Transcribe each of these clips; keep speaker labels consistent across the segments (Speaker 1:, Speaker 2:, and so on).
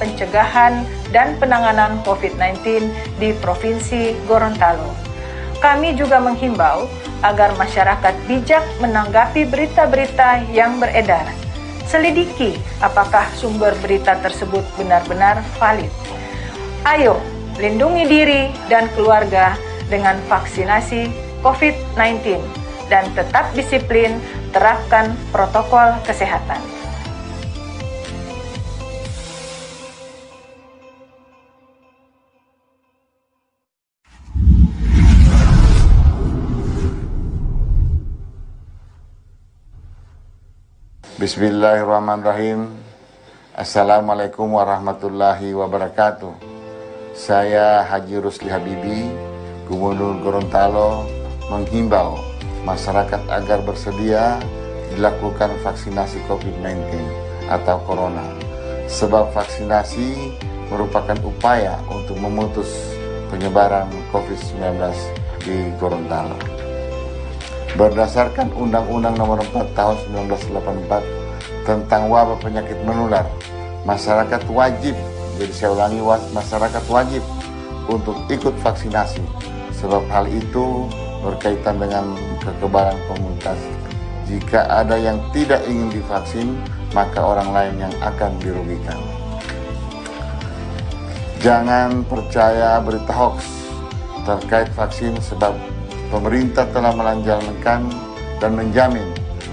Speaker 1: pencegahan dan penanganan COVID-19 di Provinsi Gorontalo. Kami juga menghimbau agar masyarakat bijak menanggapi berita-berita yang beredar. Selidiki apakah sumber berita tersebut benar-benar valid. Ayo, lindungi diri dan keluarga dengan vaksinasi COVID-19 dan tetap disiplin terapkan protokol kesehatan.
Speaker 2: Bismillahirrahmanirrahim. Assalamualaikum warahmatullahi wabarakatuh. Saya Haji Rusli Habibi, Gubernur Gorontalo, menghimbau masyarakat agar bersedia dilakukan vaksinasi COVID-19 atau Corona. Sebab vaksinasi merupakan upaya untuk memutus penyebaran COVID-19 di Gorontalo. Berdasarkan Undang-Undang Nomor 4 Tahun 1984 tentang wabah penyakit menular, masyarakat wajib, jadi saya ulangi, masyarakat wajib untuk ikut vaksinasi, sebab hal itu berkaitan dengan kekebalan komunitas. Jika ada yang tidak ingin divaksin, maka orang lain yang akan dirugikan. Jangan percaya berita hoax terkait vaksin, sebab pemerintah telah melancarkan dan menjamin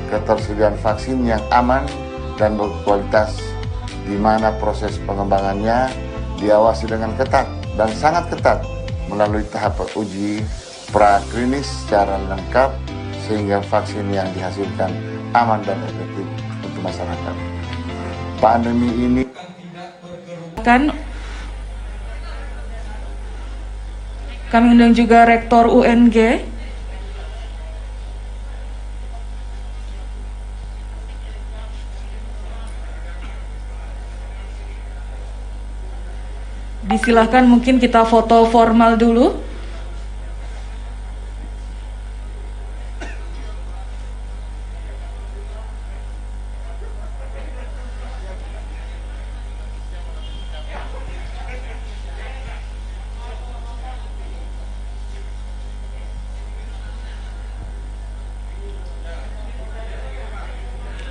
Speaker 2: ketersediaan vaksin yang aman dan berkualitas, di mana proses pengembangannya diawasi dengan ketat dan sangat ketat melalui tahap uji praklinis secara lengkap, sehingga vaksin yang dihasilkan aman dan efektif untuk masyarakat. Pandemi ini
Speaker 3: kami undang juga Rektor UNG. Disilahkan, mungkin kita foto formal dulu.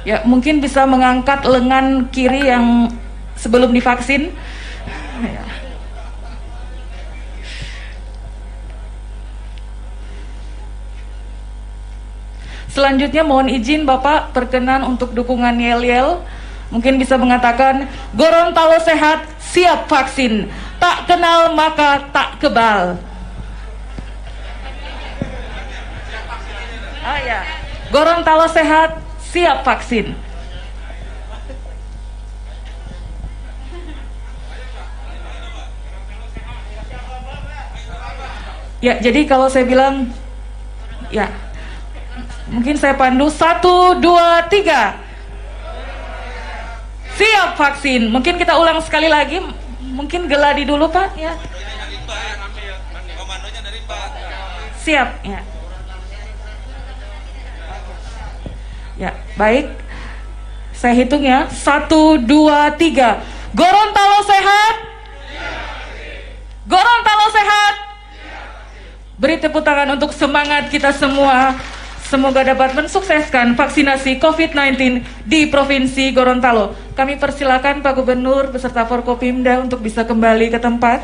Speaker 3: Ya, mungkin bisa mengangkat lengan kiri yang sebelum divaksin. Ya. Selanjutnya mohon izin Bapak perkenan untuk dukungan yel-yel. Mungkin bisa mengatakan, Gorontalo sehat, siap vaksin. Tak kenal maka tak kebal. Oh ya, Gorontalo sehat, siap vaksin. Ya, jadi kalau saya bilang, ya, mungkin saya pandu 1, 2, 3. Siap vaksin. Mungkin kita ulang sekali lagi. Mungkin geladi dulu Pak, ya. Siap, ya. Ya, baik. Saya hitung ya. 1, 2, 3. Gorontalo sehat. Gorontalo sehat. Beri tepuk tangan untuk semangat kita semua. Semoga dapat mensukseskan vaksinasi COVID-19 di Provinsi Gorontalo. Kami persilakan Pak Gubernur beserta Forkopimda untuk bisa kembali ke tempat.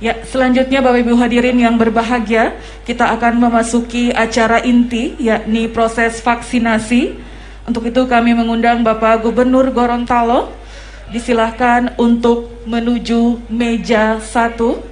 Speaker 3: Ya, selanjutnya Bapak Ibu hadirin yang berbahagia, kita akan memasuki acara inti, yakni proses vaksinasi. Untuk itu kami mengundang Bapak Gubernur Gorontalo, disilahkan untuk menuju meja 1.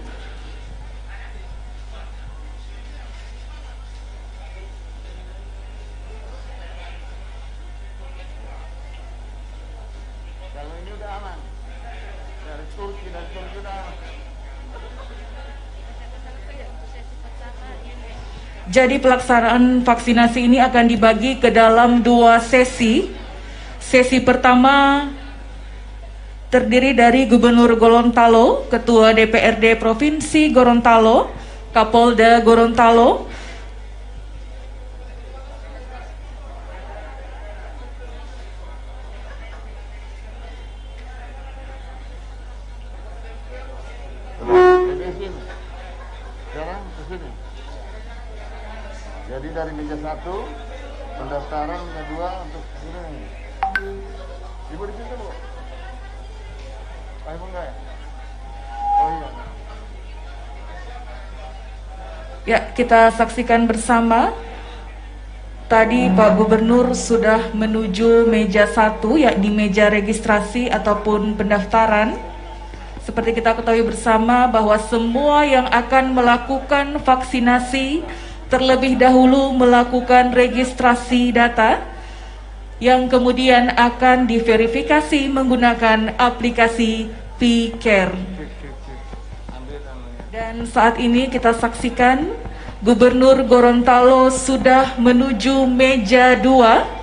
Speaker 3: Jadi pelaksanaan vaksinasi ini akan dibagi ke dalam 2 sesi. Sesi pertama terdiri dari Gubernur Gorontalo, Ketua DPRD Provinsi Gorontalo, Kapolda Gorontalo,
Speaker 2: Sekarang ke sini. Jadi dari meja 1, pendaftaran meja 2 untuk sini. Ibu di situ, Bu. Ibu enggak ya? Oh iya.
Speaker 3: ya kita saksikan bersama. Tadi Pak Gubernur sudah menuju meja 1, yakni meja registrasi ataupun pendaftaran. Seperti kita ketahui bersama bahwa semua yang akan melakukan vaksinasi terlebih dahulu melakukan registrasi data yang kemudian akan diverifikasi menggunakan aplikasi P-Care. Dan saat ini kita saksikan Gubernur Gorontalo sudah menuju meja 2.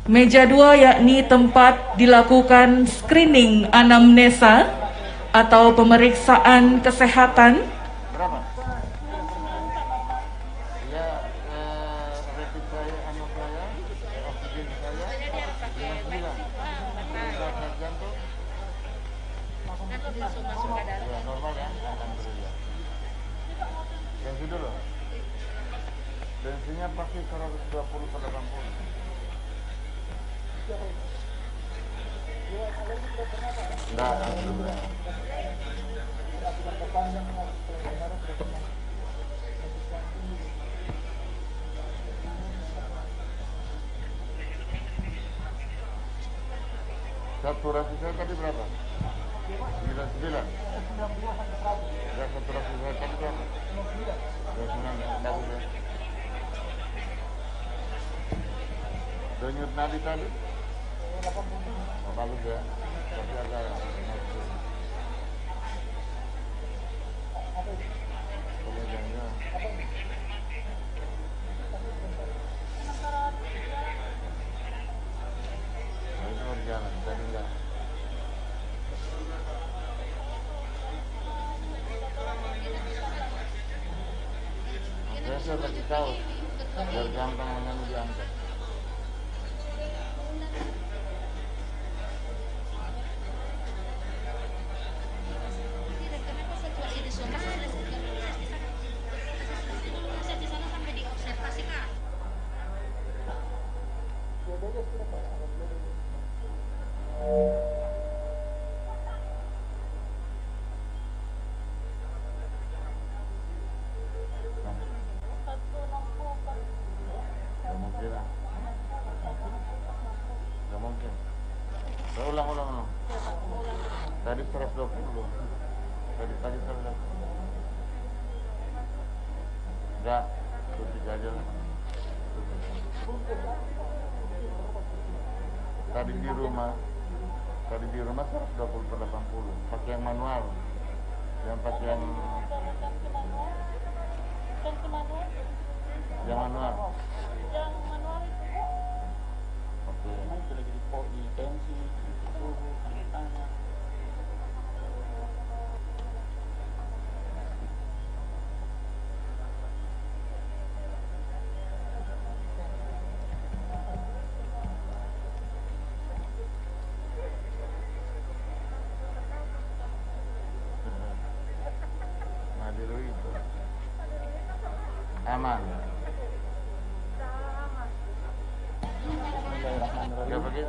Speaker 3: Meja 2 yakni tempat dilakukan screening anamnesa atau pemeriksaan kesehatan.
Speaker 2: Berapa? Ya, rapid saya, anak saya, oksigen saya, 59. Detak jantung. Ya, normal ya, alhamdulillah. Tensi dulu. Tensinya pasti 120 per 80. Enggak, alhamdulillah. Saturasi saya tadi berapa? 99. Ya, saturasi saya tadi berapa? 99, bagus ya. Denyut nadi tadi? Oh, bagus ya. Tapi agak pemegangnya. Nah, ini berjalan, tadi enggak. Saya kasih tahu biar gampang menyanyi diangkat. Gak mungkin. Saya ulang. Tadi 120. Tadi 120. Enggak, suntik aja lah. Tadi di rumah 120 per 80. Pakai yang manual. Yang pakai yang manual. Oke.
Speaker 4: Itu lagi di tensi, suhu, tanah.
Speaker 2: Nah, dulu itu aman. Gak pakai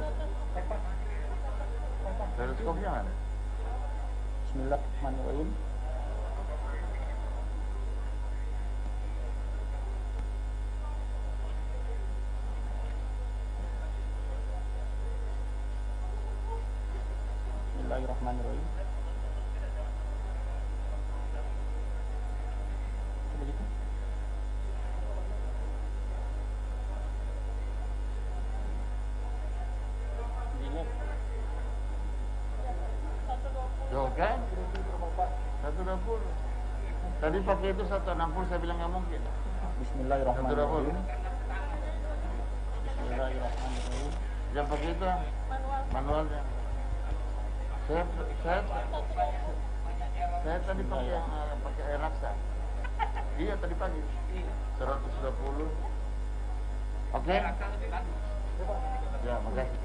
Speaker 2: teleskopnya mana?
Speaker 4: Bismillahirrahmanirrahim. Bismillahirrahmanirrahim. Begitu.
Speaker 2: Jauh kan? 120. Tadi pakai itu 160, saya bilang nggak mungkin. 120.
Speaker 4: Bismillahirrahmanirrahim. Bismillahirrahmanirrahim.
Speaker 2: Jangan pakai itu, manualnya. Saya tadi pakai air laksa. Iya tadi pagi. 120. Oke. Ya, makasih.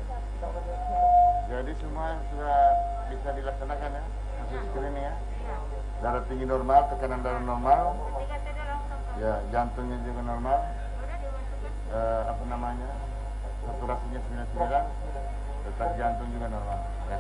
Speaker 2: Jadi semua sudah bisa dilaksanakan ya, hasil screening ya. Darah tinggi normal, tekanan darah normal. Ya, jantungnya juga normal. Saturasinya 99, detak jantung juga normal. Ya.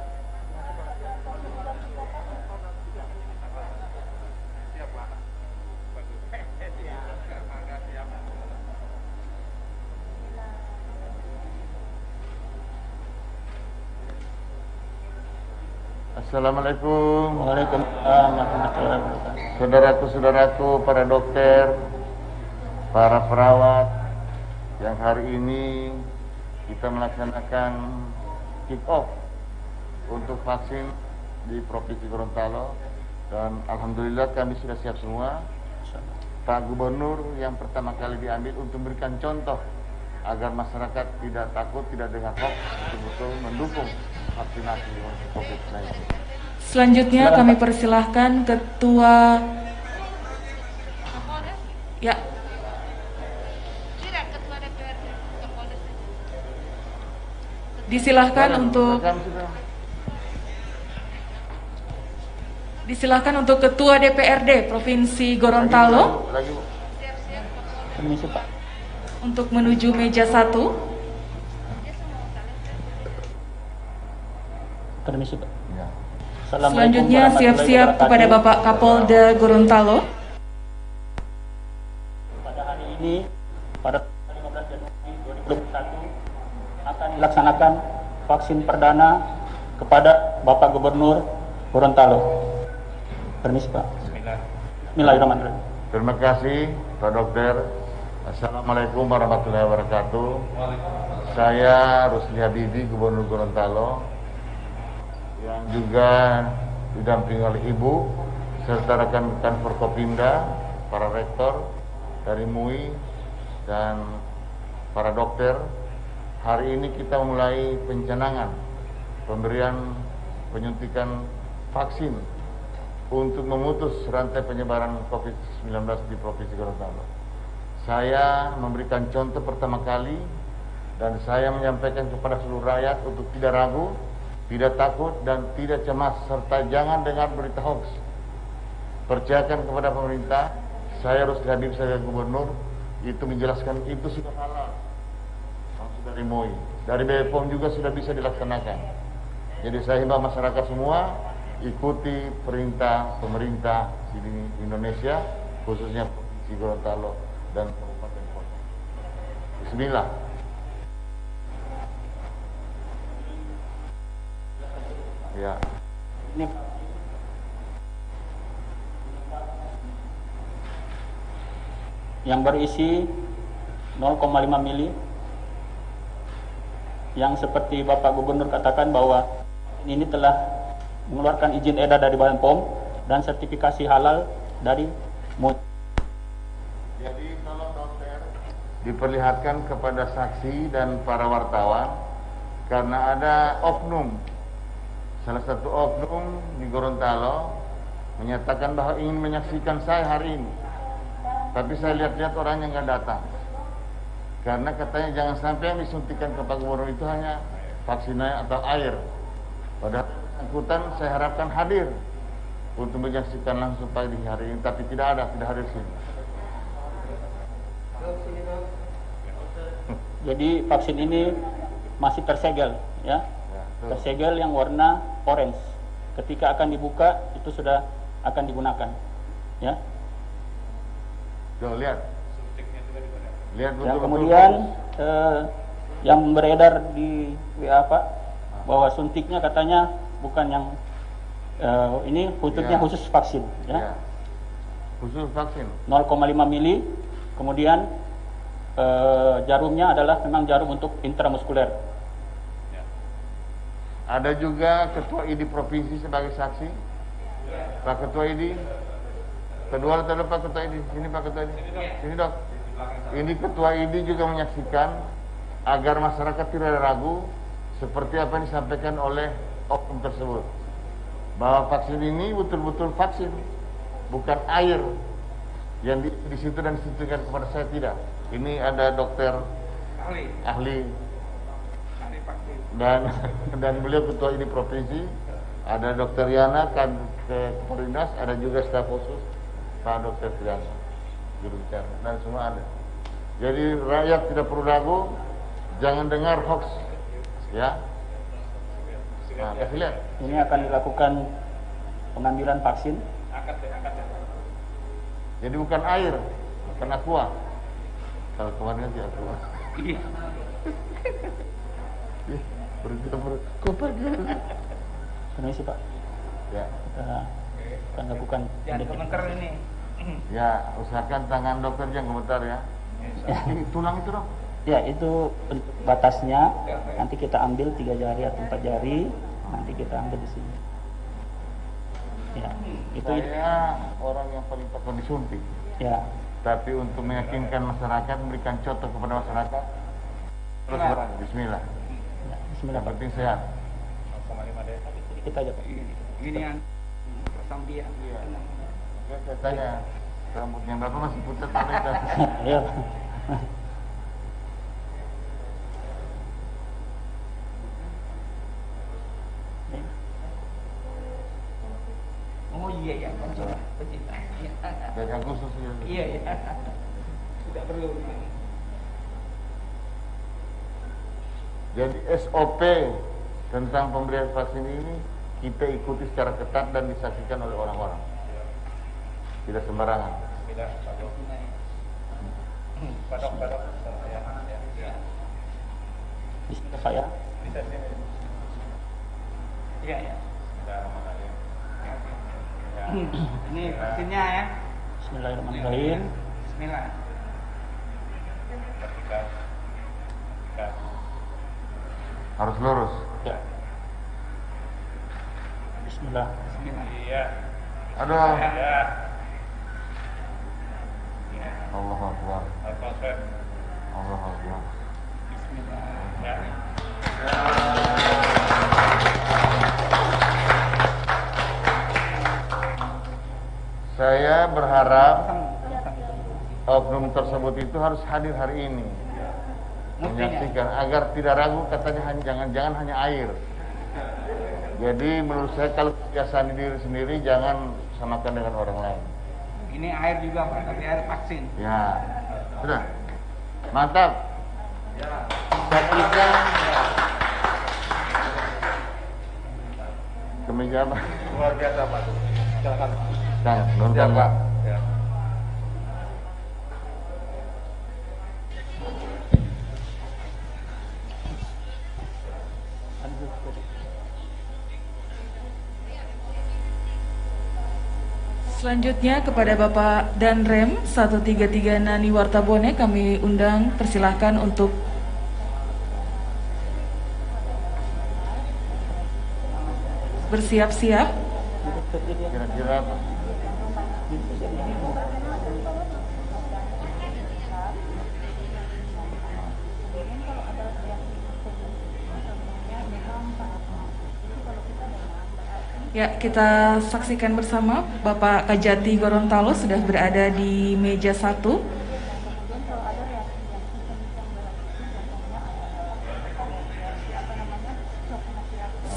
Speaker 2: Assalamualaikum.
Speaker 4: Waalaikumsalam warahmatullahi wabarakatuh.
Speaker 2: Saudaraku-saudaraku, para dokter, para perawat, yang hari ini kita melaksanakan kick off untuk vaksin di Provinsi Gorontalo, dan alhamdulillah kami sudah siap semua. Pak Gubernur yang pertama kali diambil untuk memberikan contoh agar masyarakat tidak takut, tidak dengar hoax, betul-betul mendukung vaksinasi untuk COVID-19.
Speaker 3: Selanjutnya kami persilahkan Ketua ya. Disilahkan untuk Ketua DPRD Provinsi Gorontalo
Speaker 4: Permisi Pak.
Speaker 3: untuk menuju meja 1.
Speaker 4: Permisi Pak.
Speaker 2: Ya.
Speaker 4: Assalamualaikum
Speaker 3: Selanjutnya
Speaker 4: warahmatullahi
Speaker 3: siap-siap
Speaker 4: wabarakatuh.
Speaker 3: kepada Bapak Kapolda Gorontalo.
Speaker 4: Pada hari ini, pada 15 Januari 2021, akan dilaksanakan vaksin perdana kepada Bapak Gubernur Gorontalo. Permisi Pak. Bismillahirrahmanirrahim.
Speaker 2: Terima kasih Pak Dokter. Assalamualaikum warahmatullahi wabarakatuh. Saya Rusli Habibi, Gubernur Gorontalo, yang juga didampingi oleh Ibu serta rekan-rekan Forkopimda, para rektor dari MUI dan para dokter. Hari ini kita mulai pencanangan pemberian penyuntikan vaksin untuk memutus rantai penyebaran COVID-19 di Provinsi Gorontalo. Saya memberikan contoh pertama kali dan saya menyampaikan kepada seluruh rakyat untuk tidak ragu, tidak takut dan tidak cemas, serta jangan dengar berita hoax. Percayakan kepada pemerintah. Saya Rusli Habib sebagai Gubernur itu menjelaskan itu sudah halal. Langsung dari MUI, dari BPOM juga sudah bisa dilaksanakan. Jadi saya himbau masyarakat semua ikuti perintah pemerintah di Indonesia, khususnya Provinsi Gorontalo dan Kabupaten Kota. Bismillah. Ya.
Speaker 4: Ini yang berisi 0,5 mili, yang seperti Bapak Gubernur katakan bahwa ini telah mengeluarkan izin edar dari Badan POM dan sertifikasi halal dari MUI.
Speaker 2: Jadi tolong dokter diperlihatkan kepada saksi dan para wartawan karena ada oknum, salah satu oknum di Gorontalo menyatakan bahwa ingin menyaksikan saya hari ini, tapi saya lihat-lihat orangnya nggak datang karena katanya jangan sampai yang disuntikan ke Pak Gubernur itu hanya vaksinnya atau air. Padahal angkutan saya harapkan hadir untuk menyaksikan langsung pagi hari ini, tapi tidak hadir sini.
Speaker 4: Jadi vaksin ini masih tersegel, ya, tersegel yang warna orange. Ketika akan dibuka itu sudah akan digunakan, ya.
Speaker 2: Tuh lihat, lihat
Speaker 4: Ya,
Speaker 2: betul-betul.
Speaker 4: kemudian yang beredar di WA Pak bahwa suntiknya katanya bukan yang ini suntiknya
Speaker 2: Ya.
Speaker 4: khusus vaksin,
Speaker 2: Ya.
Speaker 4: ya.
Speaker 2: Khusus vaksin.
Speaker 4: 0,5 mili. Kemudian jarumnya adalah memang jarum untuk intramuskuler.
Speaker 2: Ada juga Ketua ID Provinsi sebagai saksi. Pak Ketua ID. Kedua adalah Pak Ketua ID. Sini Pak Ketua ID. Sini dok. Ini Ketua ID juga menyaksikan agar masyarakat tidak ragu seperti apa yang disampaikan oleh oknum tersebut. Bahwa vaksin ini betul-betul vaksin, bukan air yang di situ dan disuntikan kepada saya, tidak. Ini ada dokter ahli dan beliau ketua ini provinsi, ada dokter Yana kan kepala dinas, ada juga staf khusus Pak Dokter Triana juru bicara dan semua ada. Jadi rakyat tidak perlu ragu, jangan dengar hoax, ya. Nah, kasih lihat.
Speaker 4: Ini akan dilakukan pengambilan vaksin.
Speaker 2: Jadi bukan air, bukan aqua. Kalau kemarin aja aqua. Kok pergi?
Speaker 4: Permisi Pak.
Speaker 2: Ya.
Speaker 4: Kita akan lakukan.
Speaker 5: Jangan komentar ini.
Speaker 2: Ya, usahakan tangan dokter jangan komentar ya. Ini tulang itu dok.
Speaker 4: Ya, itu batasnya. Nanti kita ambil 3 jari atau 4 jari. Nanti kita ambil di sini. Ya, itu.
Speaker 2: Saya orang yang paling takut disuntik.
Speaker 4: Ya.
Speaker 2: Tapi untuk meyakinkan masyarakat, memberikan contoh kepada masyarakat, terus Bismillah.
Speaker 4: Ya, bismillah
Speaker 2: Yang
Speaker 4: Pak.
Speaker 2: penting sehat.
Speaker 4: Kita aja Pak.
Speaker 5: Ini yang pasang dia.
Speaker 2: Saya tanya, rambutnya Bapak masih putih atau tidak?
Speaker 4: Iya.
Speaker 5: Oh iya ya, pecinta.
Speaker 2: Jaga khusus ya.
Speaker 5: Iya ya. Tidak perlu.
Speaker 2: Jadi SOP tentang pemberian vaksin ini kita ikuti secara ketat dan disaksikan oleh orang-orang. Tidak sembarangan.
Speaker 6: Tidak, Padok.
Speaker 4: Bismillah Pak ya.
Speaker 6: Bisa sini.
Speaker 5: Iya ya.
Speaker 6: Sudah mengalir. Ya.
Speaker 5: Ini vaksinnya ya.
Speaker 4: Bismillahirrahmanirrahim.
Speaker 5: Bismillah.
Speaker 6: Vertikal.
Speaker 2: Harus lurus.
Speaker 4: Ya. Bismillah.
Speaker 5: Bismillah.
Speaker 6: Iya.
Speaker 2: Aduh.
Speaker 6: Ya.
Speaker 2: Allah Akbar.
Speaker 6: Al-Fatihah.
Speaker 2: Allah Akbar.
Speaker 5: Bismillah.
Speaker 6: Ya.
Speaker 2: Saya berharap oknum tersebut itu harus hadir hari ini, menyaksikan agar tidak ragu, katanya jangan hanya air. Jadi menurut saya kalau kebiasaan diri sendiri jangan samakan dengan orang lain.
Speaker 5: Ini air juga Pak, tapi air vaksin.
Speaker 2: Ya, sudah, mantap. Saya kemeja apa?
Speaker 6: Luar biasa Pak. Silakan.
Speaker 2: Nah, nonton
Speaker 6: Siap,
Speaker 2: Pak.
Speaker 6: Ya.
Speaker 3: Selanjutnya kepada Bapak Danrem 133 Nani Wartabone kami undang, persilahkan untuk bersiap-siap.
Speaker 2: Kira-kira apa?
Speaker 3: Ya, kita saksikan bersama Bapak Kajati Gorontalo sudah berada di meja 1.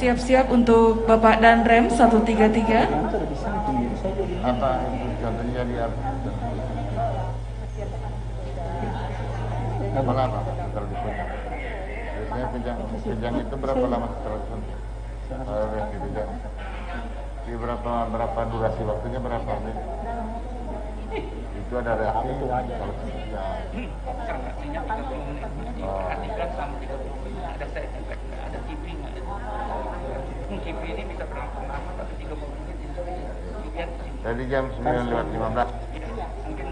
Speaker 3: Siap-siap untuk Bapak Danrem 133.
Speaker 2: Apa itu contohnya di apa? Apa lama kalau disuntik? Biasanya kejang itu berapa lama setelah disuntik? Kalau reaksi kejang, di berapa durasi waktunya berapa? Itu ada reaksi kalau kejang.
Speaker 5: Vaksinnya 30 menit. Perhatikan selama 30 menit ada side effect, nggak ada kipi, nggak ada. Kipi ini bisa berlangsung lama, tapi 30 menit itu lihat sih.
Speaker 2: Tadi jam 9:15
Speaker 5: Mungkin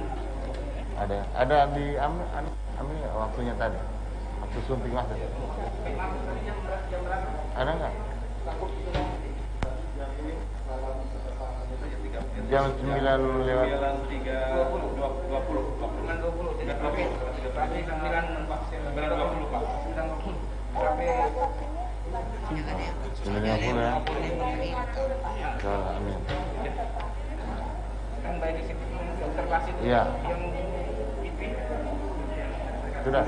Speaker 2: ada di Ami waktunya tadi. Waktu suntik masuk. Ada nggak? jam 9 lewat
Speaker 6: 9.20
Speaker 5: Dengan 20 tidak lebih. Berarti 9
Speaker 6: 9.20 Pak.
Speaker 5: sampai
Speaker 2: 9.50 ya. Insyaallah, amin.
Speaker 5: kan baik di situ observasi itu
Speaker 2: Iya.
Speaker 5: yang IP.
Speaker 2: Sudah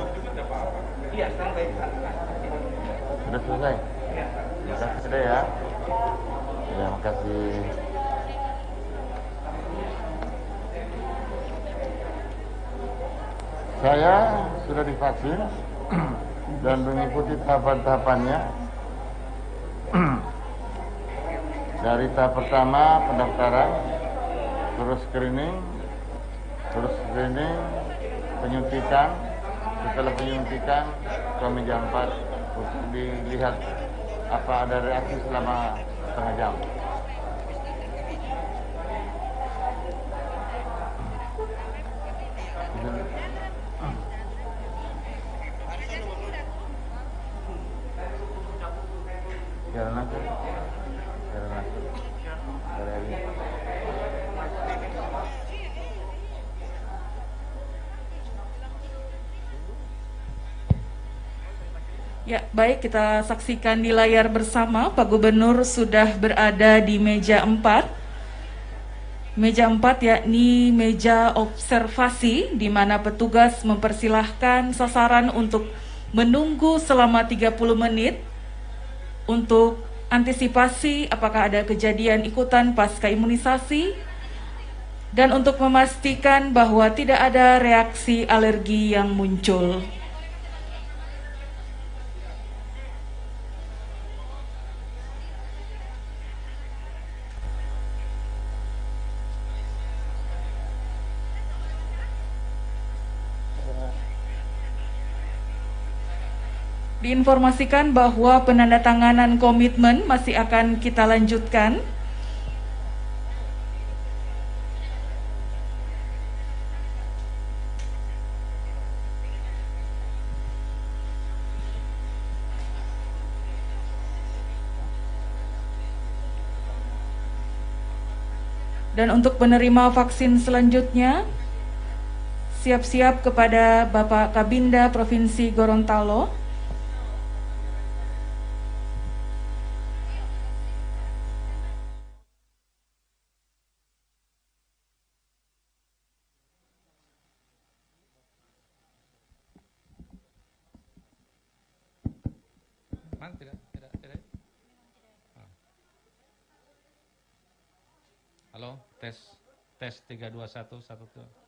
Speaker 5: Iya, kan baik.
Speaker 2: selesai.
Speaker 5: Iya.
Speaker 2: Terima kasih sudah ya. Ya, makasih. Saya sudah divaksin dan mengikuti tahapan-tahapannya. Dari tahap pertama pendaftaran, terus screening, penyuntikan. Setelah penyuntikan ke meja 4 untuk dilihat apa ada reaksi selama setengah jam. Jalan aja. Dari ini.
Speaker 3: Ya, baik, kita saksikan di layar bersama Pak Gubernur sudah berada di meja 4. Meja 4 yakni meja observasi di mana petugas mempersilahkan sasaran untuk menunggu selama 30 menit untuk antisipasi apakah ada kejadian ikutan pasca imunisasi dan untuk memastikan bahwa tidak ada reaksi alergi yang muncul. Diinformasikan bahwa penandatanganan komitmen masih akan kita lanjutkan. Dan untuk penerima vaksin selanjutnya, siap-siap kepada Bapak Kabinda Provinsi Gorontalo.
Speaker 5: Man, tidak. Ah. Halo, tes 3 2 1 1 2.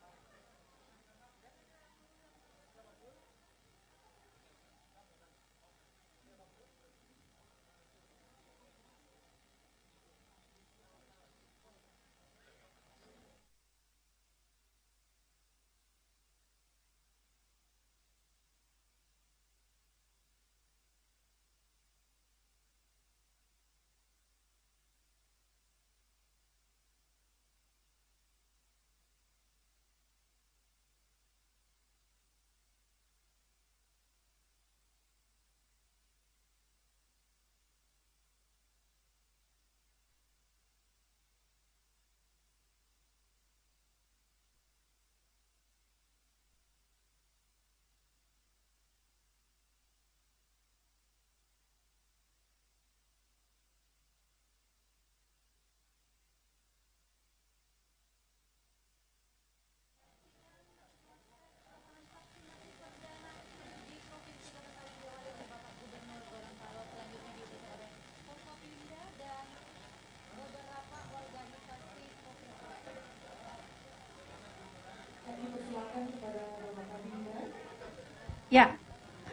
Speaker 7: Ya,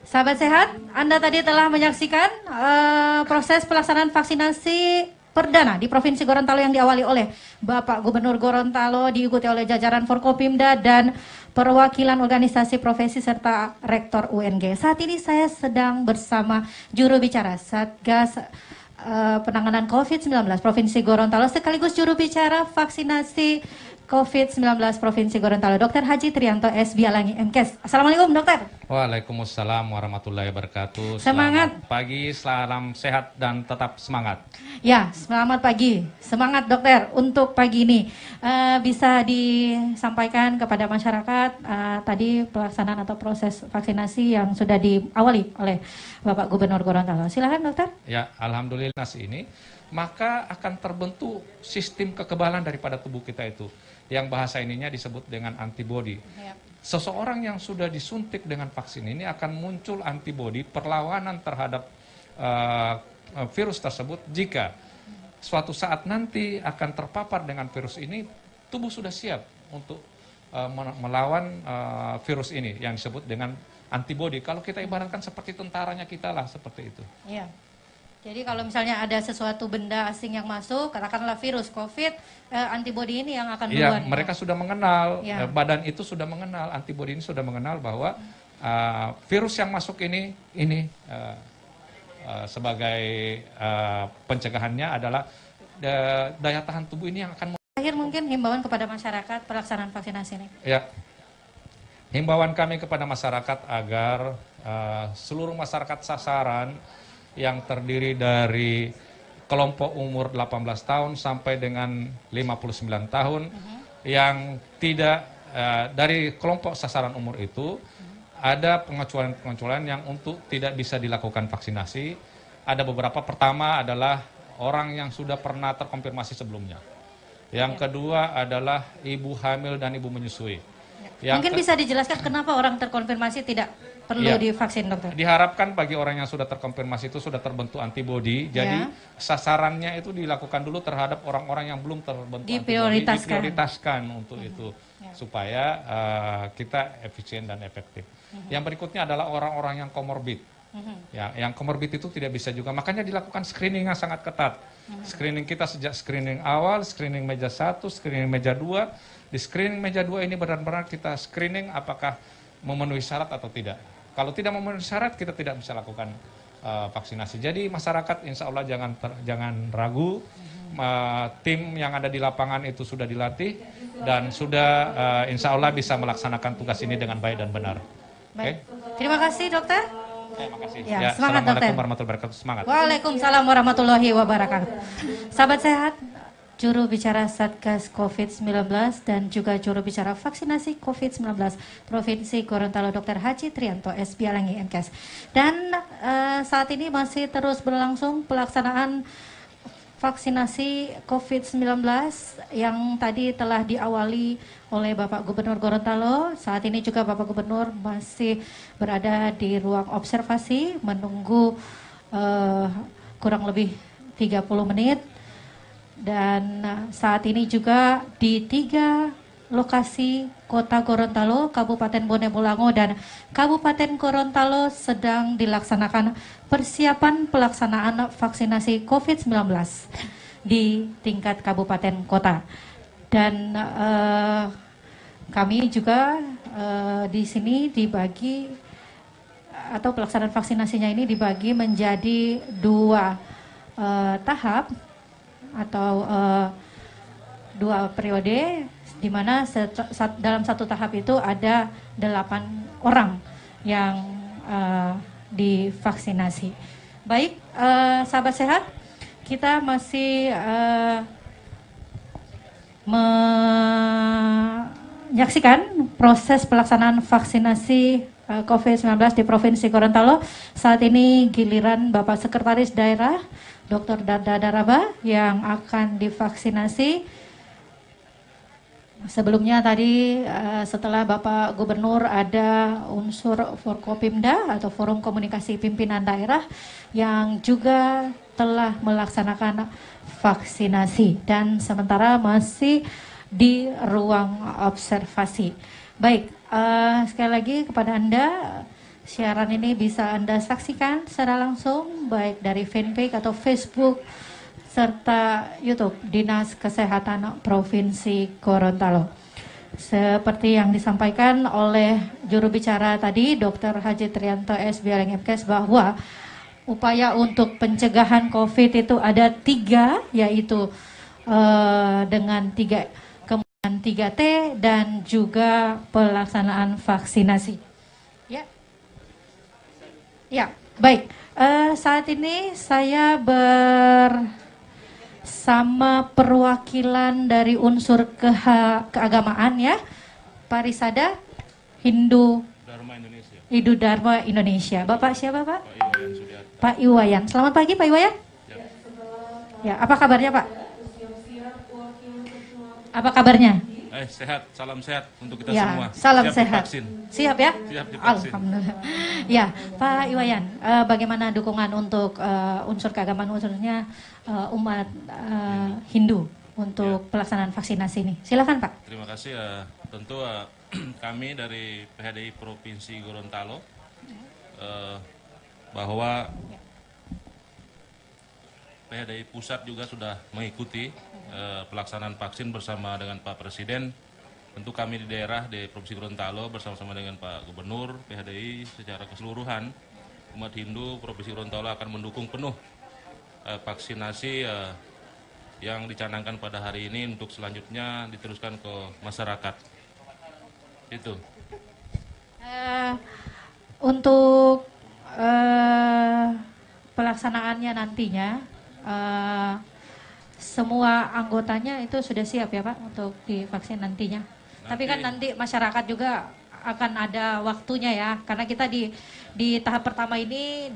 Speaker 7: sahabat sehat, Anda tadi telah menyaksikan proses pelaksanaan vaksinasi perdana di Provinsi Gorontalo yang diawali oleh Bapak Gubernur Gorontalo, diikuti oleh jajaran Forkopimda dan perwakilan organisasi profesi serta Rektor UNG. Saat ini saya sedang bersama juru bicara Satgas penanganan COVID-19 Provinsi Gorontalo sekaligus juru bicara vaksinasi COVID-19 Provinsi Gorontalo, Dr. Haji Trianto S. Bialangi MKes. Assalamualaikum dokter.
Speaker 8: Waalaikumsalam warahmatullahi wabarakatuh.
Speaker 7: Semangat.
Speaker 8: Selamat pagi, salam sehat dan tetap semangat.
Speaker 7: Ya, selamat pagi. Semangat dokter untuk pagi ini. Bisa disampaikan kepada masyarakat tadi pelaksanaan atau proses vaksinasi yang sudah diawali oleh Bapak Gubernur Gorontalo. Silakan dokter.
Speaker 8: Ya, alhamdulillah ini maka akan terbentuk sistem kekebalan daripada tubuh kita itu. Yang bahasa ininya disebut dengan antibodi.
Speaker 7: Ya.
Speaker 8: Seseorang yang sudah disuntik dengan vaksin ini akan muncul antibodi perlawanan terhadap virus tersebut. Jika suatu saat nanti akan terpapar dengan virus ini, tubuh sudah siap untuk melawan virus ini yang disebut dengan antibodi. Kalau kita ibaratkan seperti tentaranya kita lah, seperti itu.
Speaker 7: Iya. Jadi kalau misalnya ada sesuatu benda asing yang masuk, katakanlah virus COVID, antibodi ini yang akan duluan.
Speaker 8: Iya, mereka sudah mengenal,
Speaker 7: Ya.
Speaker 8: badan itu sudah mengenal, antibodi ini sudah mengenal bahwa virus yang masuk ini sebagai pencegahannya adalah daya tahan tubuh ini yang akan.
Speaker 7: Akhir mungkin himbauan kepada masyarakat pelaksanaan vaksinasi ini.
Speaker 8: Ya, himbauan kami kepada masyarakat agar seluruh masyarakat sasaran yang terdiri dari kelompok umur 18 tahun sampai dengan 59 tahun yang tidak dari kelompok sasaran umur itu ada pengecualian-pengecualian yang untuk tidak bisa dilakukan vaksinasi. Ada beberapa, pertama adalah orang yang sudah pernah terkonfirmasi sebelumnya. Yang kedua adalah ibu hamil dan ibu menyusui.
Speaker 7: Mungkin bisa dijelaskan kenapa orang terkonfirmasi tidak perlu divaksin, dokter?
Speaker 8: Diharapkan bagi orang yang sudah terkonfirmasi itu sudah terbentuk antibodi, jadi sasarannya itu dilakukan dulu terhadap orang-orang yang belum terbentuk antibodi, diprioritaskan untuk itu, supaya kita efisien dan efektif. Yang berikutnya adalah orang-orang yang komorbid. Ya, yang komorbid itu tidak bisa juga, makanya dilakukan screening yang sangat ketat. Screening kita sejak screening awal, screening meja 1, screening meja 2. Di screening meja 2 ini benar-benar kita screening apakah memenuhi syarat atau tidak. Kalau tidak memenuhi syarat, kita tidak bisa lakukan vaksinasi. Jadi masyarakat insya Allah jangan ragu. Tim yang ada di lapangan itu sudah dilatih dan sudah insya Allah bisa melaksanakan tugas ini dengan baik dan benar.
Speaker 7: Baik. Terima kasih dokter.
Speaker 8: Terima kasih.
Speaker 7: Ya, semangat dokter.
Speaker 8: Assalamualaikum warahmatullahi wabarakatuh. Semangat.
Speaker 7: Waalaikumsalam warahmatullahi wabarakatuh. Sahabat sehat, juru bicara Satgas COVID-19 dan juga juru bicara vaksinasi COVID-19 Provinsi Gorontalo, Dr. Haji Trianto S. Bialangi MKes. Dan saat ini masih terus berlangsung pelaksanaan vaksinasi COVID-19 yang tadi telah diawali oleh Bapak Gubernur Gorontalo. Saat ini juga Bapak Gubernur masih berada di ruang observasi menunggu kurang lebih 30 menit. Dan saat ini juga di 3 lokasi Kota Gorontalo, Kabupaten Bone Bolango dan Kabupaten Gorontalo sedang dilaksanakan persiapan pelaksanaan vaksinasi COVID-19 di tingkat kabupaten kota. Dan kami juga di sini dibagi atau pelaksanaan vaksinasinya ini dibagi menjadi 2 tahap atau 2 periode, di mana dalam satu tahap itu ada 8 orang yang divaksinasi. Baik, sahabat sehat, kita masih menyaksikan proses pelaksanaan vaksinasi COVID-19 di Provinsi Gorontalo. Saat ini giliran Bapak Sekretaris Daerah Dr. Darda Daraba yang akan divaksinasi. Sebelumnya tadi setelah Bapak Gubernur ada unsur Forkopimda atau Forum Komunikasi Pimpinan Daerah yang juga telah melaksanakan vaksinasi dan sementara masih di ruang observasi. Baik, sekali lagi kepada Anda, siaran ini bisa Anda saksikan secara langsung baik dari fanpage atau Facebook serta YouTube Dinas Kesehatan Provinsi Gorontalo. Seperti yang disampaikan oleh juru bicara tadi, Dr. Haji Trianto S. Bialangi MKes, bahwa upaya untuk pencegahan COVID itu ada 3, yaitu dengan 3 3T dan juga pelaksanaan vaksinasi. Ya, ya, baik. Saat ini saya bersama perwakilan dari unsur keagamaan ya, Parisada Hindu Dharma Indonesia. Bapak siapa Pak? Pak Iwayan. Selamat pagi Pak Iwayan. Ya, apa kabarnya Pak? Apa kabarnya?
Speaker 8: Sehat, salam sehat untuk kita
Speaker 7: Ya,
Speaker 8: semua.
Speaker 7: salam
Speaker 8: Siap
Speaker 7: sehat.
Speaker 8: divaksin.
Speaker 7: Siap ya?
Speaker 8: Siap divaksin.
Speaker 7: Alhamdulillah. Ya, Pak Iwayan, bagaimana dukungan untuk unsur keagamaan khususnya umat Hindu untuk pelaksanaan vaksinasi ini? Silakan Pak.
Speaker 8: Terima kasih. Tentu kami dari PHDI Provinsi Gorontalo bahwa PHDI Pusat juga sudah mengikuti pelaksanaan vaksin bersama dengan Pak Presiden. Tentu kami di daerah di Provinsi Gorontalo bersama-sama dengan Pak Gubernur, PHDI secara keseluruhan, umat Hindu Provinsi Gorontalo akan mendukung penuh vaksinasi yang dicanangkan pada hari ini untuk selanjutnya diteruskan ke masyarakat. Itu.
Speaker 7: Untuk pelaksanaannya nantinya, semua anggotanya itu sudah siap ya Pak untuk divaksin nantinya. Tapi kan nanti masyarakat juga akan ada waktunya ya, karena kita di tahap pertama ini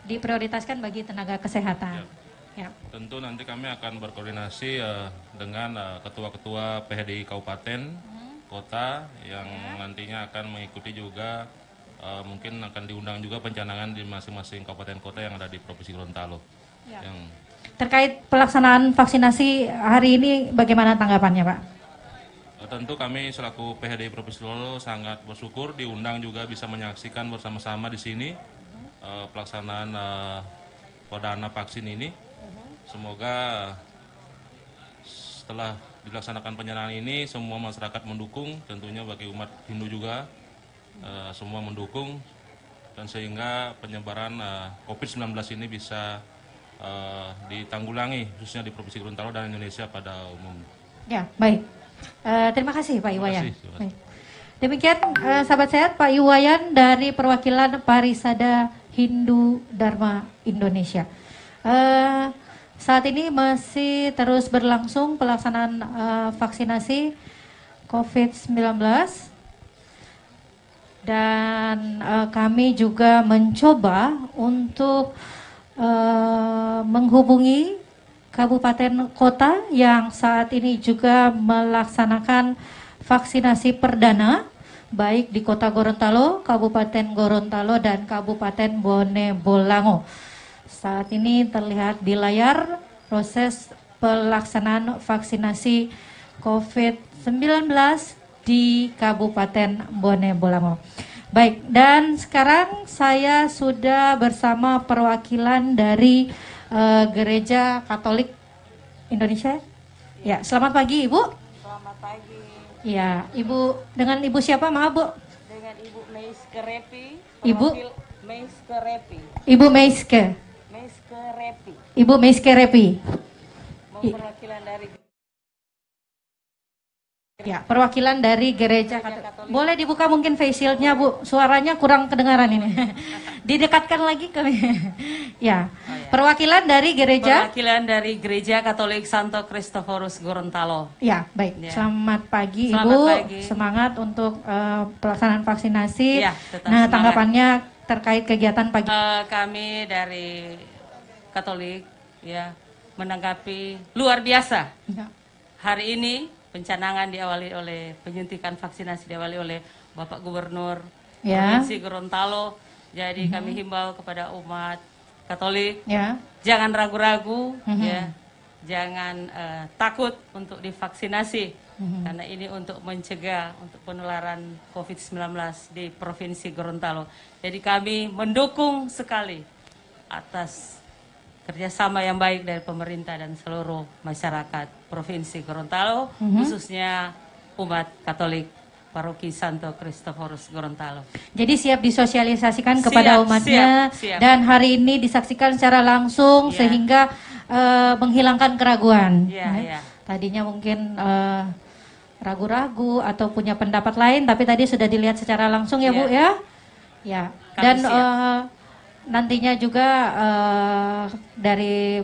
Speaker 7: diprioritaskan bagi tenaga kesehatan. Ya.
Speaker 8: Tentu nanti kami akan berkoordinasi dengan ketua-ketua PHDI Kabupaten, Kota yang nantinya akan mengikuti juga, mungkin akan diundang juga pencanangan di masing-masing kabupaten kota yang ada di Provinsi Gorontalo.
Speaker 7: Ya.
Speaker 8: Yang
Speaker 7: terkait pelaksanaan vaksinasi hari ini bagaimana tanggapannya Pak?
Speaker 8: Tentu kami selaku PHDI Provinsi Gorontalo sangat bersyukur diundang juga bisa menyaksikan bersama-sama di sini pelaksanaan perdana vaksin ini. Semoga setelah dilaksanakan pencanangan ini semua masyarakat mendukung, tentunya bagi umat Hindu juga semua mendukung, dan sehingga penyebaran COVID-19 ini bisa ditanggulangi khususnya di Provinsi Gorontalo dan Indonesia pada umumnya.
Speaker 7: Ya, baik. Terima kasih Pak Iwayan.
Speaker 8: Terima kasih.
Speaker 7: Baik. Demikian sahabat sehat, Pak Iwayan dari perwakilan Parisada Hindu Dharma Indonesia. Saat ini masih terus berlangsung pelaksanaan vaksinasi COVID-19 dan kami juga mencoba untuk menghubungi kabupaten kota yang saat ini juga melaksanakan vaksinasi perdana baik di Kota Gorontalo, Kabupaten Gorontalo dan Kabupaten Bone Bolango. Saat ini terlihat di layar proses pelaksanaan vaksinasi COVID-19 di Kabupaten Bone Bolango. Baik, dan sekarang saya sudah bersama perwakilan dari Gereja Katolik Indonesia. Ya, selamat pagi Ibu.
Speaker 9: Selamat pagi.
Speaker 7: Ya, Ibu dengan Ibu siapa maaf Bu?
Speaker 9: Dengan Ibu Meiske Repi.
Speaker 7: Ibu
Speaker 9: Meiske Repi.
Speaker 7: Ibu Meiske.
Speaker 9: Meiske Repi.
Speaker 7: Ibu Meiske Repi.
Speaker 9: Perwakilan dari
Speaker 7: Ya, perwakilan dari Gereja Katolik. Boleh dibuka mungkin face shield-nya Bu, suaranya kurang kedengaran ini. Didekatkan lagi kami. Ya, perwakilan dari Gereja.
Speaker 9: Perwakilan dari Gereja Katolik Santo Kristoforus Gorontalo.
Speaker 7: Ya, baik.
Speaker 9: Ya.
Speaker 7: Selamat pagi
Speaker 9: Selamat
Speaker 7: Ibu.
Speaker 9: pagi.
Speaker 7: Semangat untuk pelaksanaan vaksinasi.
Speaker 9: Ya, tetap
Speaker 7: nah,
Speaker 9: semangat.
Speaker 7: tanggapannya terkait kegiatan pagi.
Speaker 9: Kami dari Katolik ya menanggapi luar biasa.
Speaker 7: Ya.
Speaker 9: Hari ini pencanangan diawali oleh penyuntikan vaksinasi diawali oleh Bapak Gubernur
Speaker 7: Ya.
Speaker 9: Provinsi Gorontalo. Jadi kami himbau kepada umat Katolik,
Speaker 7: Ya.
Speaker 9: jangan ragu-ragu, ya, jangan takut untuk divaksinasi, karena ini untuk mencegah untuk penularan COVID-19 di Provinsi Gorontalo. Jadi kami mendukung sekali atas kerjasama yang baik dari pemerintah dan seluruh masyarakat Provinsi Gorontalo, khususnya umat Katolik Paroki Santo Kristoforus Gorontalo.
Speaker 7: Jadi siap disosialisasikan
Speaker 9: Siap,
Speaker 7: kepada umatnya
Speaker 9: siap.
Speaker 7: dan hari ini disaksikan secara langsung
Speaker 9: Ya.
Speaker 7: sehingga menghilangkan keraguan.
Speaker 9: Ya, ya.
Speaker 7: Tadinya mungkin ragu-ragu atau punya pendapat lain, tapi tadi sudah dilihat secara langsung ya, Bu ya. Ya.
Speaker 9: Kami
Speaker 7: Dan
Speaker 9: siap.
Speaker 7: nantinya juga dari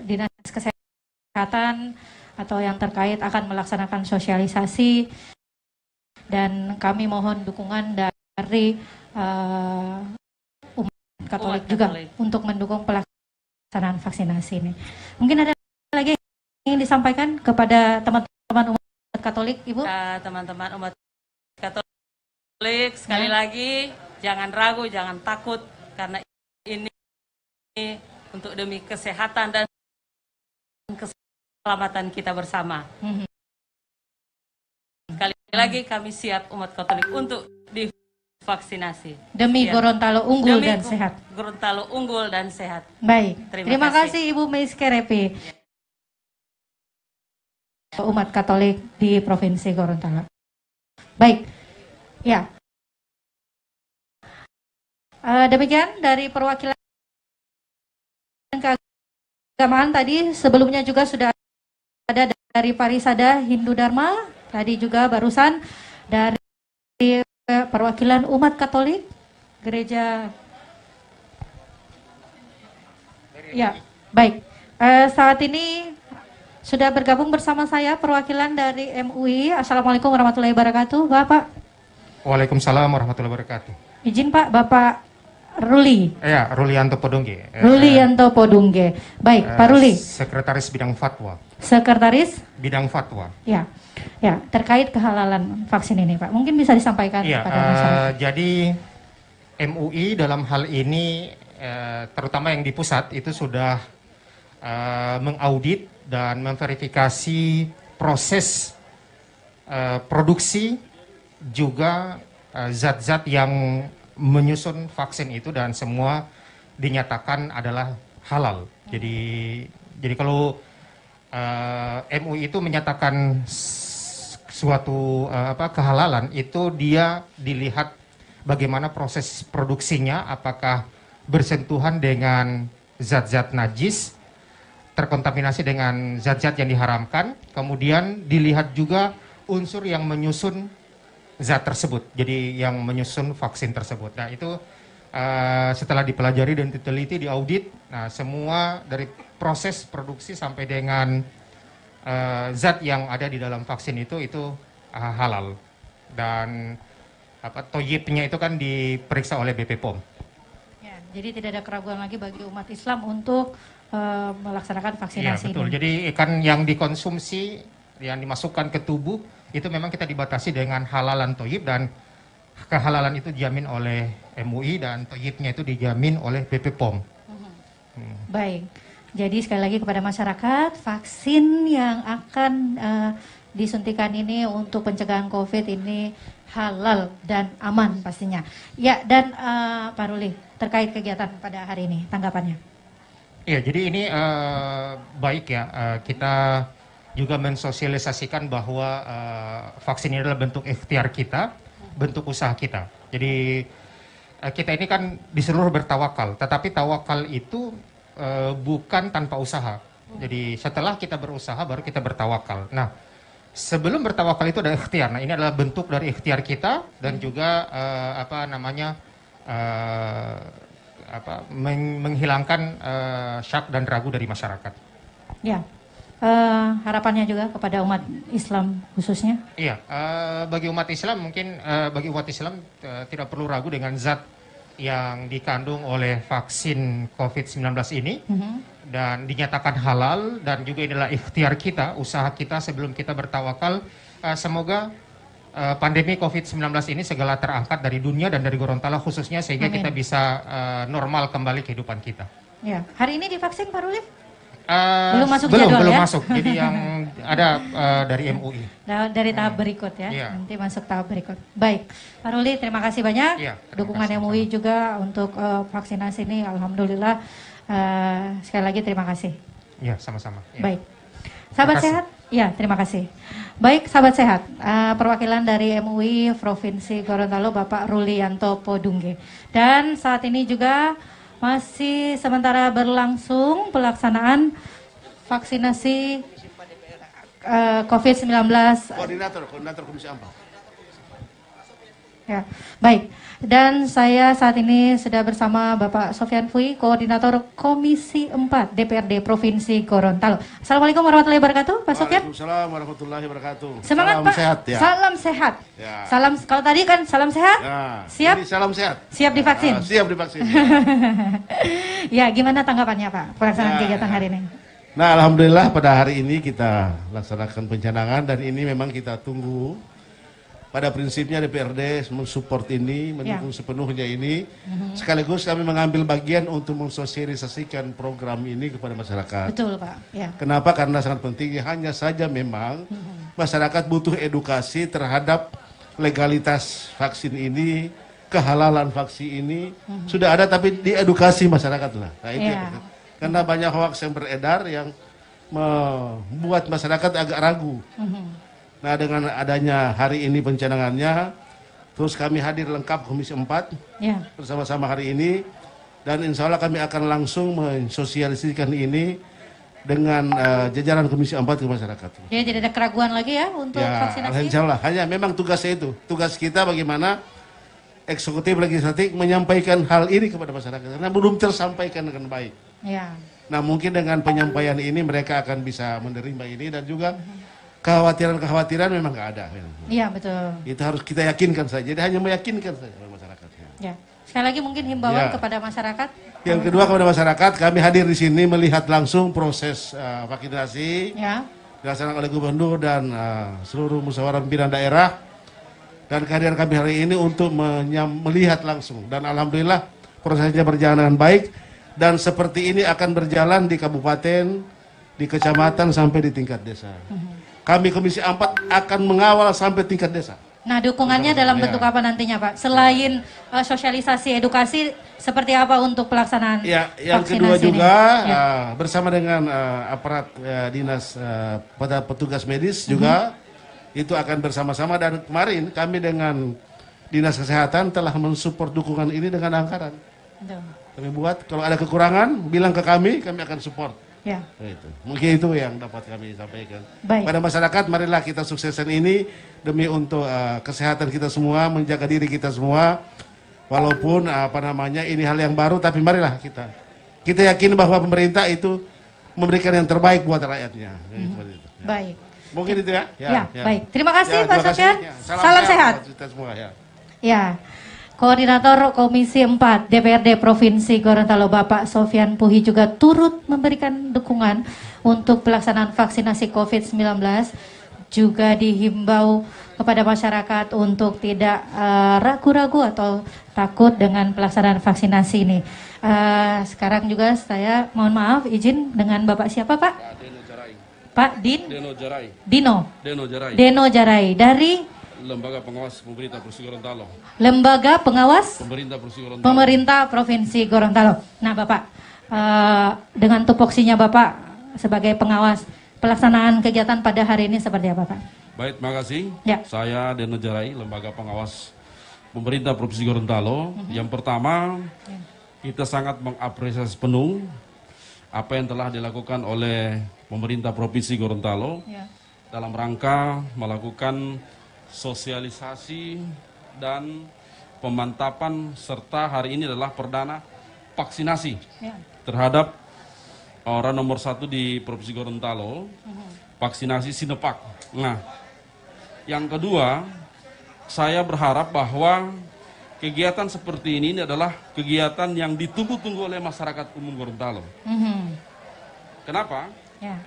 Speaker 7: Dinas Kesehatan atau yang terkait akan melaksanakan sosialisasi, dan kami mohon dukungan dari umat Katolik juga untuk mendukung pelaksanaan vaksinasi ini. Mungkin ada lagi yang ingin disampaikan kepada teman-teman umat Katolik, Ibu?
Speaker 9: Teman-teman umat Katolik, sekali lagi jangan ragu, jangan takut, karena ini untuk demi kesehatan dan keselamatan kita bersama. Sekali lagi kami siap umat Katolik untuk divaksinasi.
Speaker 7: Demi Gorontalo unggul
Speaker 9: Demi
Speaker 7: dan sehat.
Speaker 9: Gorontalo unggul dan sehat.
Speaker 7: Baik, terima
Speaker 9: kasih.
Speaker 7: kasih Ibu Meiskerepi. Umat Katolik di Provinsi Gorontalo. Baik, ya. Demikian dari perwakilan keagamaan tadi. Sebelumnya juga sudah ada dari Parisada Hindu Dharma, tadi juga barusan dari perwakilan umat Katolik Gereja. Ya, baik. Saat ini sudah bergabung bersama saya perwakilan dari MUI. Assalamualaikum warahmatullahi wabarakatuh, Bapak.
Speaker 10: Waalaikumsalam warahmatullahi wabarakatuh.
Speaker 7: Izin Pak, Bapak Ruli.
Speaker 10: Ya, Rulianto Podungge.
Speaker 7: Rulianto Podungge. Baik, Pak Ruli.
Speaker 10: Sekretaris Bidang Fatwa.
Speaker 7: Sekretaris
Speaker 10: Bidang Fatwa.
Speaker 7: Ya, ya, terkait kehalalan vaksin ini, Pak. Mungkin bisa disampaikan
Speaker 10: Ya,
Speaker 7: kepada masyarakat.
Speaker 10: jadi MUI dalam hal ini, terutama yang di pusat itu sudah mengaudit dan memverifikasi proses produksi juga zat-zat yang menyusun vaksin itu, dan semua dinyatakan adalah halal. Jadi kalau MUI itu menyatakan suatu kehalalan, itu dia dilihat bagaimana proses produksinya, apakah bersentuhan dengan zat-zat najis, terkontaminasi dengan zat-zat yang diharamkan, kemudian dilihat juga unsur yang menyusun zat tersebut, jadi yang menyusun vaksin tersebut. Nah itu setelah dipelajari dan diteliti, diaudit, nah semua dari proses produksi sampai dengan zat yang ada di dalam vaksin itu halal, dan toyibnya itu kan diperiksa oleh BP POM.
Speaker 7: Ya, jadi tidak ada keraguan lagi bagi umat Islam untuk melaksanakan
Speaker 10: Iya
Speaker 7: vaksinasi
Speaker 10: betul,
Speaker 7: ini.
Speaker 10: jadi ikan yang dikonsumsi, yang dimasukkan ke tubuh, itu memang kita dibatasi dengan halalan toyib, dan kehalalan itu dijamin oleh MUI, dan toyibnya itu dijamin oleh BP POM.
Speaker 7: Baik, jadi sekali lagi kepada masyarakat, vaksin yang akan disuntikan ini untuk pencegahan COVID ini halal dan aman pastinya. Ya, dan Pak Ruli, terkait kegiatan pada hari ini, tanggapannya?
Speaker 10: Iya, jadi ini baik ya, kita juga mensosialisasikan bahwa vaksin ini adalah bentuk ikhtiar kita, bentuk usaha kita. Jadi kita ini kan disuruh bertawakal, tetapi tawakal itu bukan tanpa usaha. Jadi setelah kita berusaha baru kita bertawakal. Nah, sebelum bertawakal itu ada ikhtiar. Nah, ini adalah bentuk dari ikhtiar kita, dan juga menghilangkan syak dan ragu dari masyarakat.
Speaker 7: Ya, harapannya juga kepada umat Islam khususnya.
Speaker 10: Iya, bagi umat Islam mungkin tidak perlu ragu dengan zat yang dikandung oleh vaksin COVID-19 ini, dan dinyatakan halal, dan juga inilah ikhtiar kita, usaha kita sebelum kita bertawakal. Semoga pandemi COVID-19 ini segala terangkat dari dunia dan dari Gorontalo khususnya, sehingga
Speaker 7: Amin.
Speaker 10: kita bisa normal kembali kehidupan kita.
Speaker 7: Ya, hari ini divaksin Pak Ruli? Belum masuk jadwal
Speaker 10: belum
Speaker 7: ya?
Speaker 10: masuk. Jadi yang ada dari MUI.
Speaker 7: Dari tahap berikut ya,
Speaker 10: Iya.
Speaker 7: nanti masuk tahap berikut. Baik, Pak Ruli, terima kasih banyak.
Speaker 10: Iya, terima
Speaker 7: Dukungan
Speaker 10: kasih,
Speaker 7: MUI juga untuk vaksinasi ini, alhamdulillah. Sekali lagi terima kasih.
Speaker 10: Iya, sama-sama. Ya.
Speaker 7: Baik, sahabat
Speaker 10: kasih.
Speaker 7: sehat. Ya, terima kasih. Baik, sahabat sehat. Perwakilan dari MUI Provinsi Gorontalo, Bapak Rulianto Podungge. Dan saat ini juga masih sementara berlangsung pelaksanaan vaksinasi COVID-19.
Speaker 11: Koordinator Komisi 4.
Speaker 7: Ya, baik. Dan saya saat ini sudah bersama Bapak Sofyan Pui, Koordinator Komisi 4 DPRD Provinsi Gorontalo. Assalamualaikum warahmatullahi wabarakatuh, Pak Sofyan.
Speaker 11: Waalaikumsalam warahmatullahi wabarakatuh.
Speaker 7: Semangat
Speaker 11: salam
Speaker 7: Pak.
Speaker 11: Sehat, ya.
Speaker 7: Salam sehat.
Speaker 11: Ya.
Speaker 7: Salam, kalau tadi kan salam sehat.
Speaker 11: Ya.
Speaker 7: Siap.
Speaker 11: Ini salam sehat.
Speaker 7: Siap divaksin.
Speaker 11: Siap divaksin.
Speaker 7: Ya, gimana tanggapannya Pak pelaksanaan
Speaker 11: Ya.
Speaker 7: kegiatan hari ini?
Speaker 11: Nah, alhamdulillah pada hari ini kita laksanakan pencanangan dan ini memang kita tunggu. Pada prinsipnya DPRD mensupport ini, mendukung sepenuhnya ini. Sekaligus kami mengambil bagian untuk mensosialisasikan program ini kepada masyarakat.
Speaker 7: Betul Pak. Ya.
Speaker 11: Kenapa? Karena sangat penting. Hanya saja memang masyarakat butuh edukasi terhadap legalitas vaksin ini, kehalalan vaksin ini. Sudah ada tapi diedukasi masyarakat lah. Nah, itu yang penting. Karena banyak hoax yang beredar yang membuat masyarakat agak ragu. Nah, dengan adanya hari ini pencanangannya, terus kami hadir lengkap Komisi 4 bersama-sama hari ini, dan insya Allah kami akan langsung mensosialisasikan ini dengan jajaran Komisi 4 ke masyarakat.
Speaker 7: Ya, tidak ada keraguan lagi ya untuk vaksinasi?
Speaker 11: Insya Allah, hanya memang tugasnya itu. Tugas kita bagaimana eksekutif legislatif menyampaikan hal ini kepada masyarakat, karena belum tersampaikan dengan baik.
Speaker 7: Ya.
Speaker 11: Nah, mungkin dengan penyampaian ini mereka akan bisa menerima ini, dan juga kekhawatiran memang nggak ada.
Speaker 7: Iya, betul.
Speaker 11: Itu harus kita yakinkan saja. Jadi hanya meyakinkan saja masyarakat.
Speaker 7: Ya. Sekali lagi mungkin himbauan kepada masyarakat.
Speaker 11: Yang kedua kepada masyarakat, kami hadir di sini melihat langsung proses vaksinasi dilaksanakan oleh Gubernur dan seluruh musyawarah pimpinan daerah. Dan kehadiran kami hari ini untuk melihat langsung. Dan alhamdulillah prosesnya berjalan dengan baik. Dan seperti ini akan berjalan di kabupaten, di kecamatan sampai di tingkat desa. Kami Komisi 4 akan mengawal sampai tingkat desa.
Speaker 7: Nah, dukungannya dalam bentuk apa nantinya Pak? Selain sosialisasi edukasi, seperti apa untuk pelaksanaan
Speaker 11: yang kedua juga bersama dengan aparat dinas pada petugas medis juga itu akan bersama-sama, dan kemarin kami dengan dinas kesehatan telah mensupport dukungan ini dengan anggaran. Kami buat kalau ada kekurangan bilang ke kami akan support.
Speaker 7: Ya.
Speaker 11: Itu. Mungkin itu yang dapat kami sampaikan.
Speaker 7: Baik.
Speaker 11: Pada masyarakat, marilah kita sukseskan ini demi untuk kesehatan kita semua, menjaga diri kita semua. Walaupun ini hal yang baru, tapi marilah kita yakin bahwa pemerintah itu memberikan yang terbaik buat rakyatnya.
Speaker 7: Baik.
Speaker 11: Mungkin itu ya.
Speaker 7: Baik. Terima kasih Pak Sofyan.
Speaker 11: Salam
Speaker 7: sehat.
Speaker 11: Buat kita semua,
Speaker 7: Ya. Koordinator Komisi 4 DPRD Provinsi Gorontalo Bapak Sofyan Puhi juga turut memberikan dukungan untuk pelaksanaan vaksinasi COVID-19. Juga dihimbau kepada masyarakat untuk tidak ragu-ragu atau takut dengan pelaksanaan vaksinasi ini. Sekarang juga saya mohon maaf izin dengan Bapak siapa Pak? Pak Dino Jarai. Deno Jarai dari
Speaker 12: Lembaga Pengawas Pemerintah Provinsi Gorontalo.
Speaker 7: Lembaga Pengawas
Speaker 12: Pemerintah
Speaker 7: Provinsi Gorontalo. Nah Bapak, dengan tupoksinya Bapak sebagai pengawas, pelaksanaan kegiatan pada hari ini seperti apa Pak?
Speaker 12: Baik, terima kasih.
Speaker 7: Ya.
Speaker 12: Saya Deno Jarai, Lembaga Pengawas Pemerintah Provinsi Gorontalo. Yang pertama, kita sangat mengapresiasi penuh apa yang telah dilakukan oleh pemerintah Provinsi Gorontalo dalam rangka melakukan sosialisasi dan pemantapan, serta hari ini adalah perdana vaksinasi terhadap orang nomor 1 di Provinsi Gorontalo, vaksinasi Sinovac. Nah, yang kedua, saya berharap bahwa kegiatan seperti ini adalah kegiatan yang ditunggu-tunggu oleh masyarakat umum Gorontalo. Kenapa?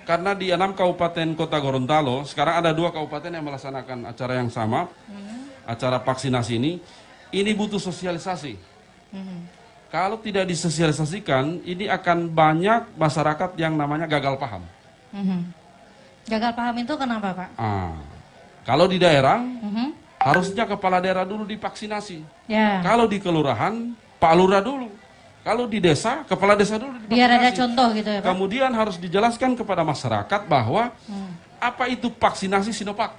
Speaker 12: Karena di 6 kabupaten kota Gorontalo, sekarang ada 2 kabupaten yang melaksanakan acara yang sama, acara vaksinasi ini butuh sosialisasi. Kalau tidak disosialisasikan, ini akan banyak masyarakat yang namanya gagal paham.
Speaker 7: Gagal paham itu kenapa Pak?
Speaker 12: Kalau di daerah, harusnya kepala daerah dulu divaksinasi. Kalau di kelurahan, Pak Lurah dulu. Kalau di desa, kepala desa dulu divaksinasi.
Speaker 7: Biar ada contoh gitu ya Pak?
Speaker 12: Kemudian harus dijelaskan kepada masyarakat bahwa apa itu vaksinasi Sinovac.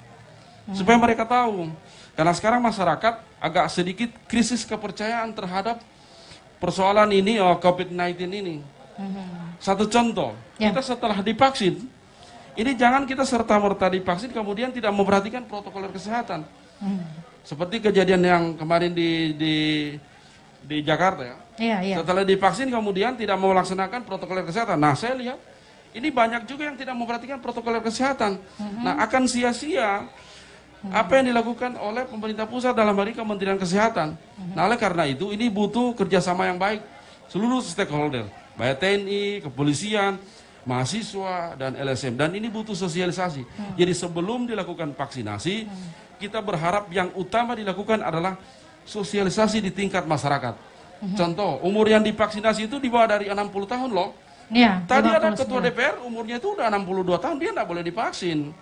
Speaker 12: Supaya mereka tahu. Karena sekarang masyarakat agak sedikit krisis kepercayaan terhadap persoalan ini, COVID-19 ini. Satu contoh, kita setelah divaksin, Ini jangan kita serta-merta divaksin kemudian tidak memperhatikan protokol kesehatan. Seperti kejadian yang kemarin di Jakarta ya.
Speaker 7: Iya.
Speaker 12: Setelah divaksin kemudian tidak mau melaksanakan protokol kesehatan. Nah, saya lihat ini banyak juga yang tidak memperhatikan protokol kesehatan. Nah, akan sia-sia apa yang dilakukan oleh pemerintah pusat dalam hal ini Kementerian Kesehatan. Nah, oleh karena itu ini butuh kerjasama yang baik seluruh stakeholder, baik TNI, kepolisian, mahasiswa, dan LSM. Dan ini butuh sosialisasi. Jadi sebelum dilakukan vaksinasi, kita berharap yang utama dilakukan adalah sosialisasi di tingkat masyarakat. Contoh, umur yang divaksinasi itu di bawah dari 60 tahun loh.
Speaker 7: Ya,
Speaker 12: Tadi ada ketua DPR, umurnya itu udah 62 tahun, dia tidak boleh divaksin.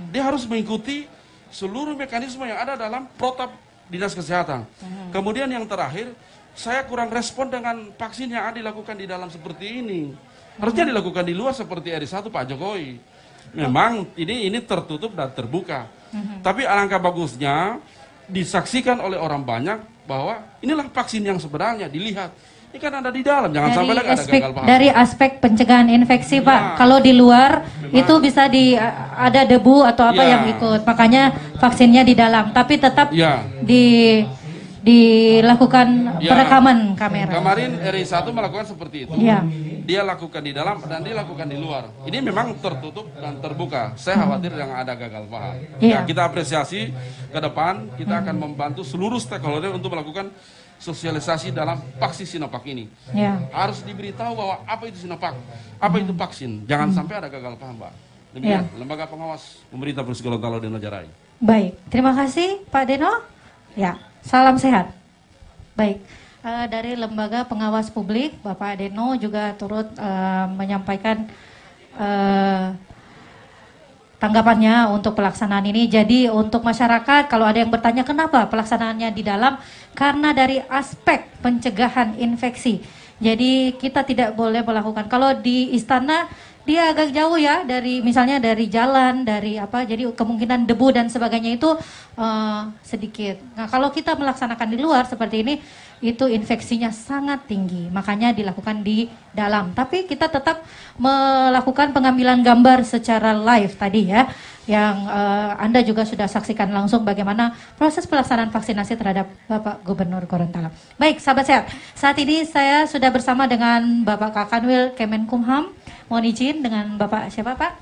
Speaker 12: Dia harus mengikuti seluruh mekanisme yang ada dalam protap Dinas Kesehatan. Kemudian yang terakhir, saya kurang respon dengan vaksin yang ada dilakukan di dalam seperti ini. Harusnya dilakukan di luar seperti RI1 Pak Jokowi. Memang ini tertutup dan terbuka. Tapi alangkah bagusnya disaksikan oleh orang banyak bahwa inilah vaksin yang sebenarnya dilihat. Ini kan ada di dalam, jangan sampai lagi ada gagal paham.
Speaker 7: Dari aspek pencegahan infeksi Pak, kalau di luar itu bisa ada debu atau apa yang ikut, makanya vaksinnya di dalam, tapi tetap dilakukan perekaman kamera.
Speaker 12: Kemarin RI1 melakukan seperti itu. Dia lakukan di dalam dan dia lakukan di luar. Ini memang tertutup dan terbuka. Saya khawatir jangan ada gagal paham. Ya, kita apresiasi ke depan, kita akan membantu seluruh stakeholder untuk melakukan sosialisasi dalam vaksin Sinovac ini. Harus diberitahu bahwa apa itu Sinovac, apa itu vaksin. Jangan sampai ada gagal paham, Pak. Demikian, Lembaga Pengawas Pemerintah Provinsi Gorontalo dan Jarai.
Speaker 7: Baik, terima kasih Pak Deno. Ya, salam sehat. Baik, dari Lembaga Pengawas Publik, Bapak Deno juga turut menyampaikan tanggapannya untuk pelaksanaan ini. Jadi untuk masyarakat, kalau ada yang bertanya kenapa pelaksanaannya di dalam, karena dari aspek pencegahan infeksi. Jadi kita tidak boleh melakukan, kalau di istana dia agak jauh ya, dari misalnya dari jalan, dari apa, jadi kemungkinan debu dan sebagainya itu sedikit. Nah, kalau kita melaksanakan di luar seperti ini, itu infeksinya sangat tinggi, makanya dilakukan di dalam. Tapi kita tetap melakukan pengambilan gambar secara live tadi ya, yang Anda juga sudah saksikan langsung bagaimana proses pelaksanaan vaksinasi terhadap Bapak Gubernur Gorontalo. Baik, sahabat sehat, saat ini saya sudah bersama dengan Bapak Kakanwil Kemenkumham. Mohon izin dengan Bapak siapa Pak?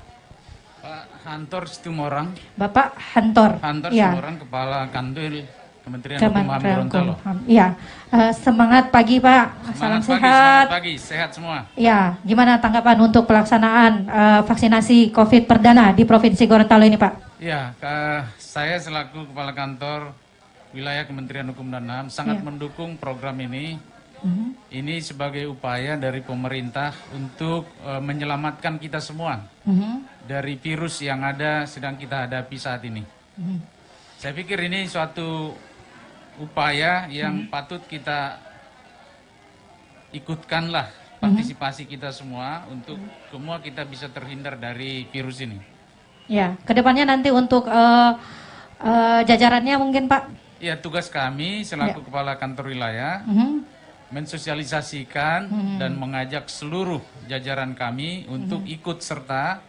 Speaker 13: Pak Hantor Situmorang.
Speaker 7: Bapak Hantor.
Speaker 13: Situmorang, Kepala Kanwil Kementerian Hukum HAM Gorontalo.
Speaker 7: Iya, semangat pagi Pak. Salam sehat.
Speaker 13: Semangat pagi, sehat semua.
Speaker 7: Ya, gimana tanggapan untuk pelaksanaan vaksinasi COVID perdana di Provinsi Gorontalo ini Pak?
Speaker 13: Ya, saya selaku Kepala Kantor Wilayah Kementerian Hukum dan HAM sangat mendukung program ini. Ini sebagai upaya dari pemerintah untuk menyelamatkan kita semua dari virus yang ada sedang kita hadapi saat ini. Saya pikir ini suatu upaya yang patut kita ikutkanlah, partisipasi kita semua untuk semua kita bisa terhindar dari virus ini.
Speaker 7: Ya, kedepannya nanti untuk jajarannya mungkin Pak?
Speaker 13: Ya, tugas kami selaku Kepala Kantor Wilayah mensosialisasikan dan mengajak seluruh jajaran kami untuk ikut serta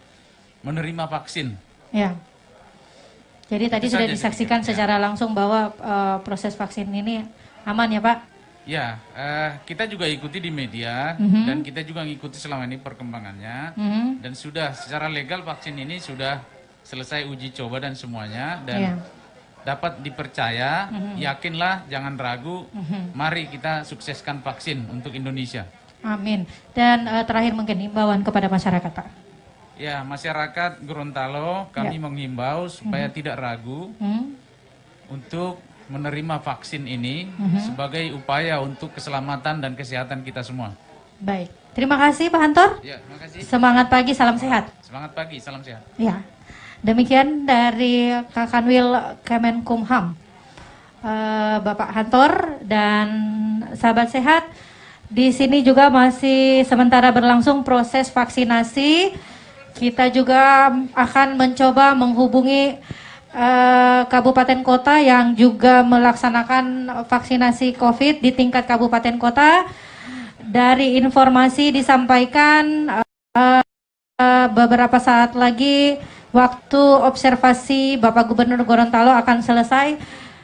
Speaker 13: menerima vaksin.
Speaker 7: Ya. Jadi tadi sudah disaksikan secara langsung bahwa proses vaksin ini aman ya Pak?
Speaker 13: Ya, kita juga ikuti di media dan kita juga ngikuti selama ini perkembangannya dan sudah secara legal vaksin ini sudah selesai uji coba dan semuanya dan dapat dipercaya, yakinlah, jangan ragu, mari kita sukseskan vaksin untuk Indonesia.
Speaker 7: Amin. Dan terakhir mungkin himbauan kepada masyarakat Pak.
Speaker 13: Ya, masyarakat Gorontalo kami menghimbau supaya tidak ragu untuk menerima vaksin ini sebagai upaya untuk keselamatan dan kesehatan kita semua.
Speaker 7: Baik, terima kasih Pak Hantor.
Speaker 13: Ya, terima kasih.
Speaker 7: Semangat pagi, salam sehat.
Speaker 13: Semangat pagi, salam sehat.
Speaker 7: Ya. Demikian dari Kakanwil Kemenkumham, Bapak Hantor dan sahabat sehat. Di sini juga masih sementara berlangsung proses vaksinasi. Kita juga akan mencoba menghubungi kabupaten kota yang juga melaksanakan vaksinasi COVID di tingkat kabupaten kota. Dari informasi disampaikan beberapa saat lagi waktu observasi Bapak Gubernur Gorontalo akan selesai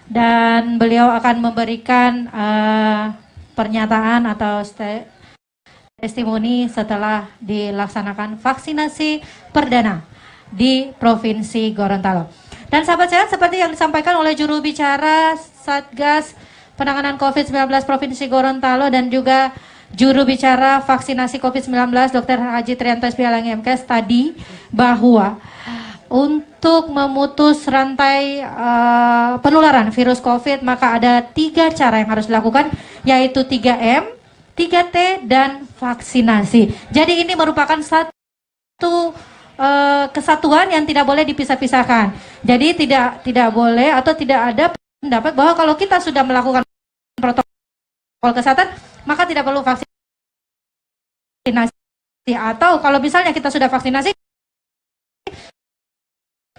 Speaker 7: dan beliau akan memberikan pernyataan atau testimoni setelah dilaksanakan vaksinasi perdana di Provinsi Gorontalo. Dan sahabat sehat, seperti yang disampaikan oleh juru bicara Satgas Penanganan COVID-19 Provinsi Gorontalo dan juga juru bicara vaksinasi COVID-19 Dr. Haji Trianto Pialang MKes tadi, bahwa untuk memutus rantai penularan virus COVID maka ada 3 cara yang harus dilakukan, yaitu 3M, 3T, dan vaksinasi. Jadi ini merupakan satu kesatuan yang tidak boleh dipisah-pisahkan. Jadi tidak boleh atau tidak ada pendapat bahwa kalau kita sudah melakukan protokol kesehatan maka tidak perlu vaksinasi, atau kalau misalnya kita sudah vaksinasi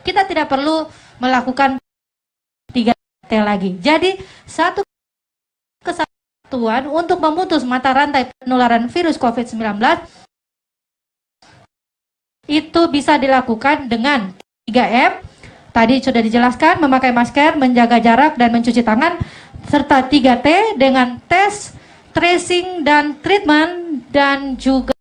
Speaker 7: kita tidak perlu melakukan 3T lagi. Jadi satu kesatuan untuk memutus mata rantai penularan virus COVID-19 itu bisa dilakukan dengan 3M, tadi sudah dijelaskan, memakai masker, menjaga jarak, dan mencuci tangan, serta 3T dengan tes, tracing, dan treatment, dan juga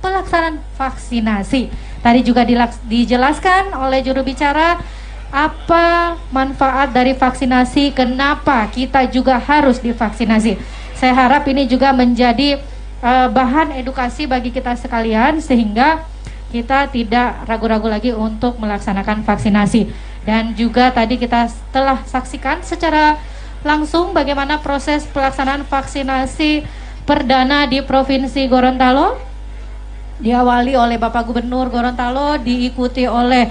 Speaker 7: pelaksanaan vaksinasi. Tadi juga dijelaskan oleh juru bicara apa manfaat dari vaksinasi, kenapa kita juga harus divaksinasi. Saya harap ini juga menjadi bahan edukasi bagi kita sekalian, sehingga kita tidak ragu-ragu lagi untuk melaksanakan vaksinasi. Dan juga tadi kita telah saksikan secara langsung bagaimana proses pelaksanaan vaksinasi perdana di Provinsi Gorontalo, diawali oleh Bapak Gubernur Gorontalo, diikuti oleh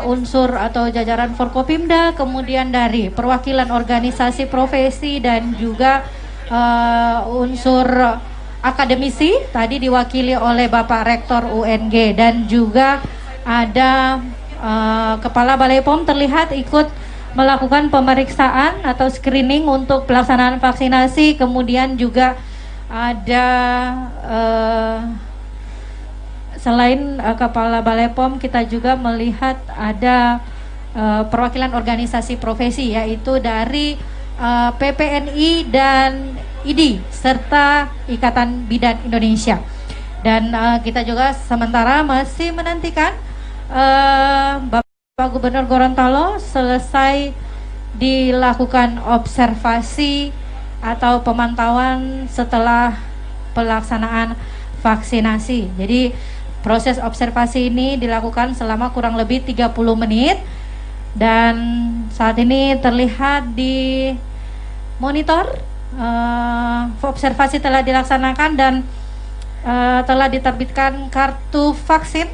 Speaker 7: unsur atau jajaran Forkopimda, kemudian dari perwakilan organisasi profesi dan juga unsur akademisi, tadi diwakili oleh Bapak Rektor UNG, dan juga ada Kepala Balai POM terlihat ikut melakukan pemeriksaan atau screening untuk pelaksanaan vaksinasi. Kemudian juga ada selain Kepala Balai POM, kita juga melihat ada perwakilan organisasi profesi, yaitu dari PPNI dan ID serta Ikatan Bidan Indonesia. Dan kita juga sementara masih menantikan Bapak Gubernur Gorontalo selesai dilakukan observasi atau pemantauan setelah pelaksanaan vaksinasi. Jadi proses observasi ini dilakukan selama kurang lebih 30 menit dan saat ini terlihat di monitor observasi telah dilaksanakan dan telah diterbitkan kartu vaksin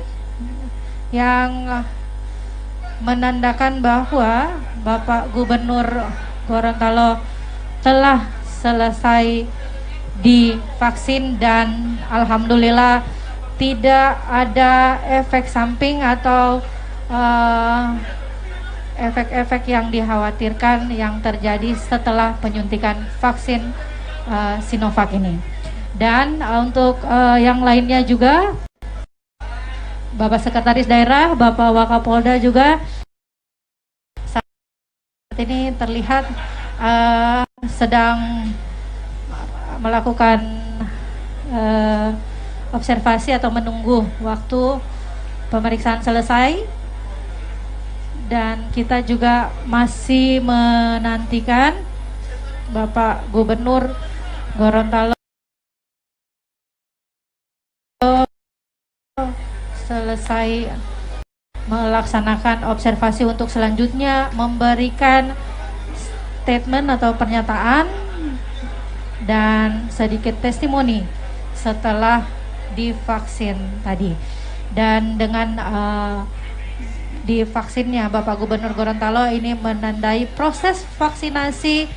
Speaker 7: yang menandakan bahwa Bapak Gubernur Gorontalo telah selesai divaksin dan alhamdulillah tidak ada efek samping atau efek-efek yang dikhawatirkan yang terjadi setelah penyuntikan vaksin Sinovac ini. Dan untuk yang lainnya juga, Bapak Sekretaris Daerah, Bapak Wakapolda juga saat ini terlihat sedang melakukan observasi atau menunggu waktu pemeriksaan selesai. Dan kita juga masih menantikan Bapak Gubernur Gorontalo selesai melaksanakan observasi untuk selanjutnya memberikan statement atau pernyataan dan sedikit testimoni setelah divaksin tadi. Dan dengan divaksinnya Bapak Gubernur Gorontalo ini menandai proses vaksinasi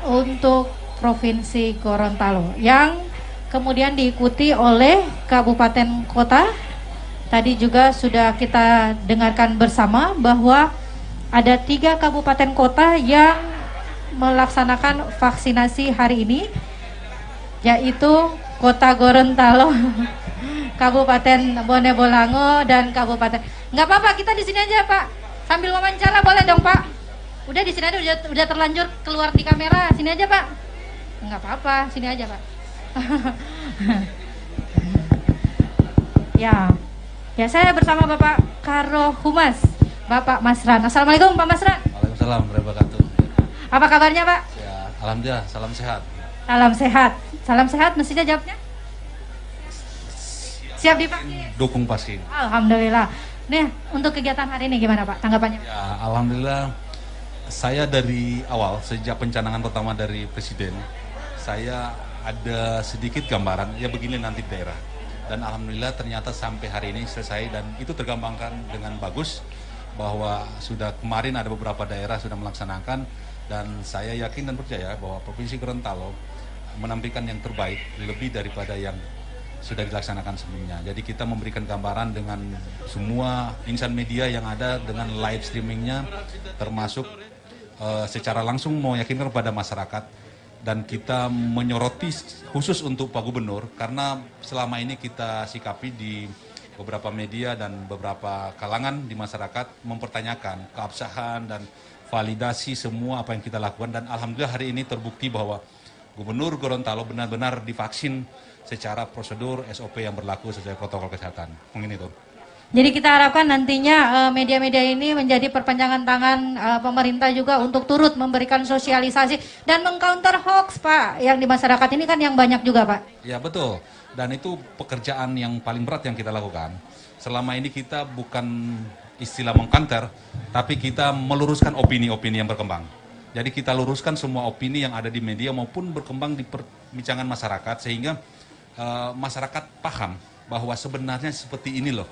Speaker 7: untuk Provinsi Gorontalo yang kemudian diikuti oleh kabupaten kota. Tadi juga sudah kita dengarkan bersama bahwa ada 3 kabupaten kota yang melaksanakan vaksinasi hari ini, yaitu Kota Gorontalo Kabupaten Bone Bolango dan Kabupaten. Nggak apa-apa, kita di sini aja Pak. Sambil wawancara boleh dong Pak. Udah di sini aja, udah terlanjur keluar di kamera. Sini aja Pak. Nggak apa-apa, sini aja Pak. Ya, ya saya bersama Bapak Karo Humas, Bapak Masran. Assalamualaikum Pak Masran.
Speaker 14: Waalaikumsalam warahmatullahi wabarakatuh.
Speaker 7: Apa kabarnya Pak?
Speaker 14: Ya, alhamdulillah, salam sehat.
Speaker 7: Salam sehat. Salam sehat mestinya jawabnya? Siap divaksin?
Speaker 14: Dukung vaksin.
Speaker 7: Alhamdulillah. Nih, untuk kegiatan hari ini gimana Pak? Tanggapannya?
Speaker 14: Ya, alhamdulillah. Saya dari awal, sejak pencanangan pertama dari Presiden, saya ada sedikit gambaran, ya begini nanti di daerah. Dan alhamdulillah ternyata sampai hari ini selesai dan itu tergambarkan dengan bagus bahwa sudah kemarin ada beberapa daerah sudah melaksanakan dan saya yakin dan percaya bahwa Provinsi Gorontalo menampilkan yang terbaik lebih daripada yang sudah dilaksanakan sebelumnya. Jadi kita memberikan gambaran dengan semua insan media yang ada dengan live streamingnya termasuk secara langsung meyakinkan kepada masyarakat dan kita menyoroti khusus untuk Pak Gubernur karena selama ini kita sikapi di beberapa media dan beberapa kalangan di masyarakat mempertanyakan keabsahan dan validasi semua apa yang kita lakukan dan alhamdulillah hari ini terbukti bahwa Gubernur Gorontalo benar-benar divaksin secara prosedur SOP yang berlaku sesuai protokol kesehatan. Mungkin itu.
Speaker 7: Jadi kita harapkan nantinya media-media ini menjadi perpanjangan tangan pemerintah juga untuk turut memberikan sosialisasi dan mengcounter hoax Pak yang di masyarakat ini kan yang banyak juga Pak.
Speaker 14: Ya betul, dan itu pekerjaan yang paling berat yang kita lakukan. Selama ini kita bukan istilah mengcounter, tapi kita meluruskan opini-opini yang berkembang. Jadi kita luruskan semua opini yang ada di media maupun berkembang di perbincangan masyarakat sehingga masyarakat paham bahwa sebenarnya seperti ini loh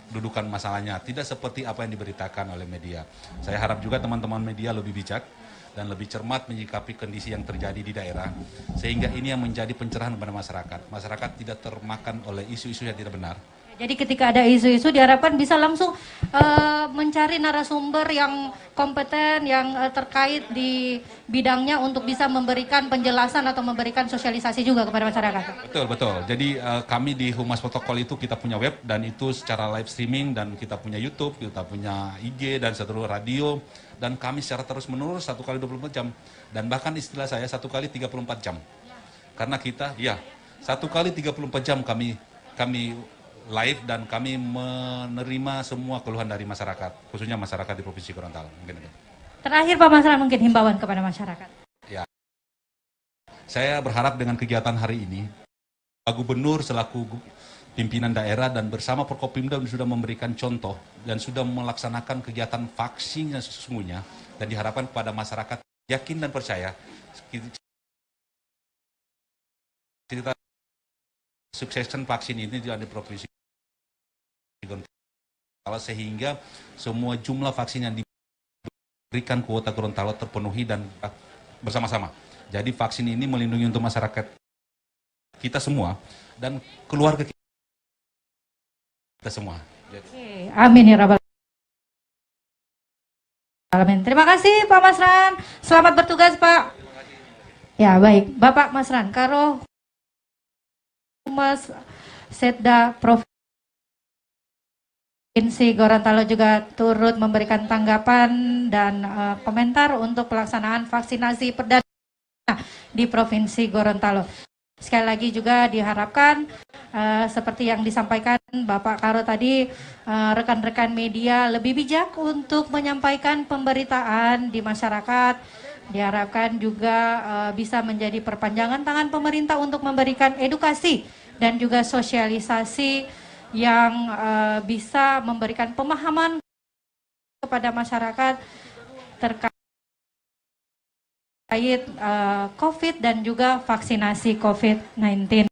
Speaker 14: dudukan masalahnya, tidak seperti apa yang diberitakan oleh media. Saya harap juga teman-teman media lebih bijak dan lebih cermat menyikapi kondisi yang terjadi di daerah, sehingga ini yang menjadi pencerahan kepada masyarakat. Masyarakat tidak termakan oleh isu-isu yang tidak benar.
Speaker 7: Jadi ketika ada isu-isu diharapkan bisa langsung mencari narasumber yang kompeten, yang terkait di bidangnya untuk bisa memberikan penjelasan atau memberikan sosialisasi juga kepada masyarakat.
Speaker 14: Betul, betul. Jadi kami di Humas Protokol itu kita punya web dan itu secara live streaming dan kita punya YouTube, kita punya IG dan seluruh radio dan kami secara terus-menerus 1 kali 24 jam dan bahkan istilah saya 1 kali 34 jam. Karena kita, ya 1 kali 34 jam kami live dan kami menerima semua keluhan dari masyarakat, khususnya masyarakat di Provinsi Gorontalo. Mungkin itu.
Speaker 7: Terakhir Pak Masran mungkin himbauan kepada masyarakat.
Speaker 14: Ya, saya berharap dengan kegiatan hari ini, Pak Gubernur selaku pimpinan daerah dan bersama Forkopimda sudah memberikan contoh dan sudah melaksanakan kegiatan vaksin yang sesungguhnya dan diharapkan kepada masyarakat yakin dan percaya kita sukseskan vaksin ini di Provinsi Gorontalo sehingga semua jumlah vaksin yang diberikan kuota Gorontalo terpenuhi dan bersama-sama. Jadi vaksin ini melindungi untuk masyarakat kita semua dan keluarga kita semua.
Speaker 7: Oke, amin ya rabbal alamin. Terima kasih Pak Masran. Selamat bertugas Pak. Ya baik, Bapak Masran Karo Humas Setda Provinsi Gorontalo juga turut memberikan tanggapan dan komentar untuk pelaksanaan vaksinasi perdana di Provinsi Gorontalo. Sekali lagi juga diharapkan seperti yang disampaikan Bapak Karo tadi, rekan-rekan media lebih bijak untuk menyampaikan pemberitaan di masyarakat. Diharapkan juga bisa menjadi perpanjangan tangan pemerintah untuk memberikan edukasi dan juga sosialisasi yang bisa memberikan pemahaman kepada masyarakat terkait COVID dan juga vaksinasi COVID-19.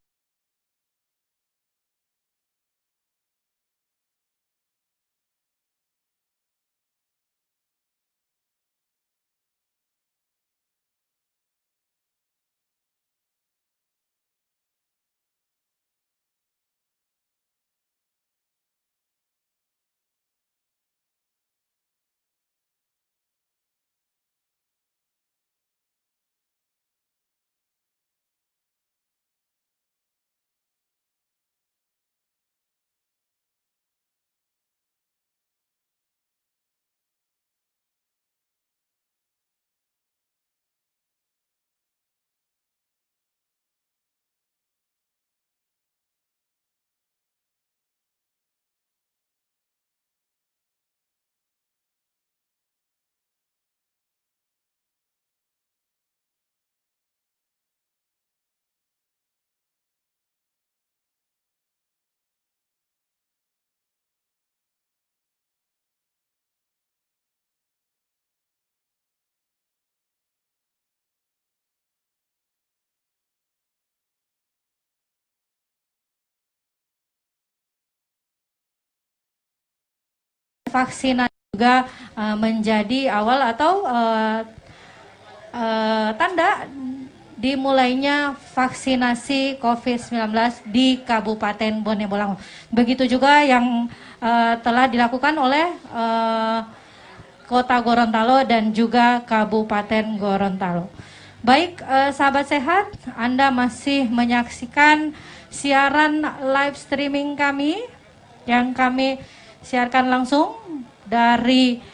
Speaker 7: vaksinasi juga menjadi awal atau tanda dimulainya vaksinasi COVID-19 di Kabupaten Bone Bolango. Begitu juga yang telah dilakukan oleh Kota Gorontalo dan juga Kabupaten Gorontalo. Baik, sahabat sehat, Anda masih menyaksikan siaran live streaming kami yang kami siarkan langsung dari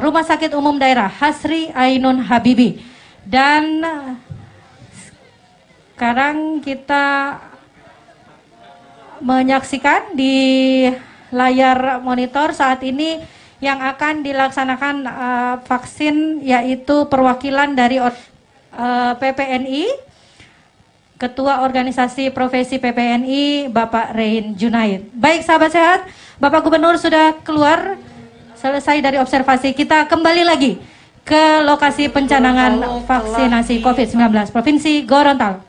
Speaker 7: Rumah Sakit Umum Daerah Hasri Ainun Habibi. Dan sekarang kita menyaksikan di layar monitor saat ini yang akan dilaksanakan vaksin, yaitu perwakilan dari PPNI, Ketua Organisasi Profesi PPNI, Bapak Rein Junaid. Baik sahabat sehat, Bapak Gubernur sudah keluar, selesai dari observasi. Kita kembali lagi ke lokasi pencanangan vaksinasi COVID-19 Provinsi Gorontalo.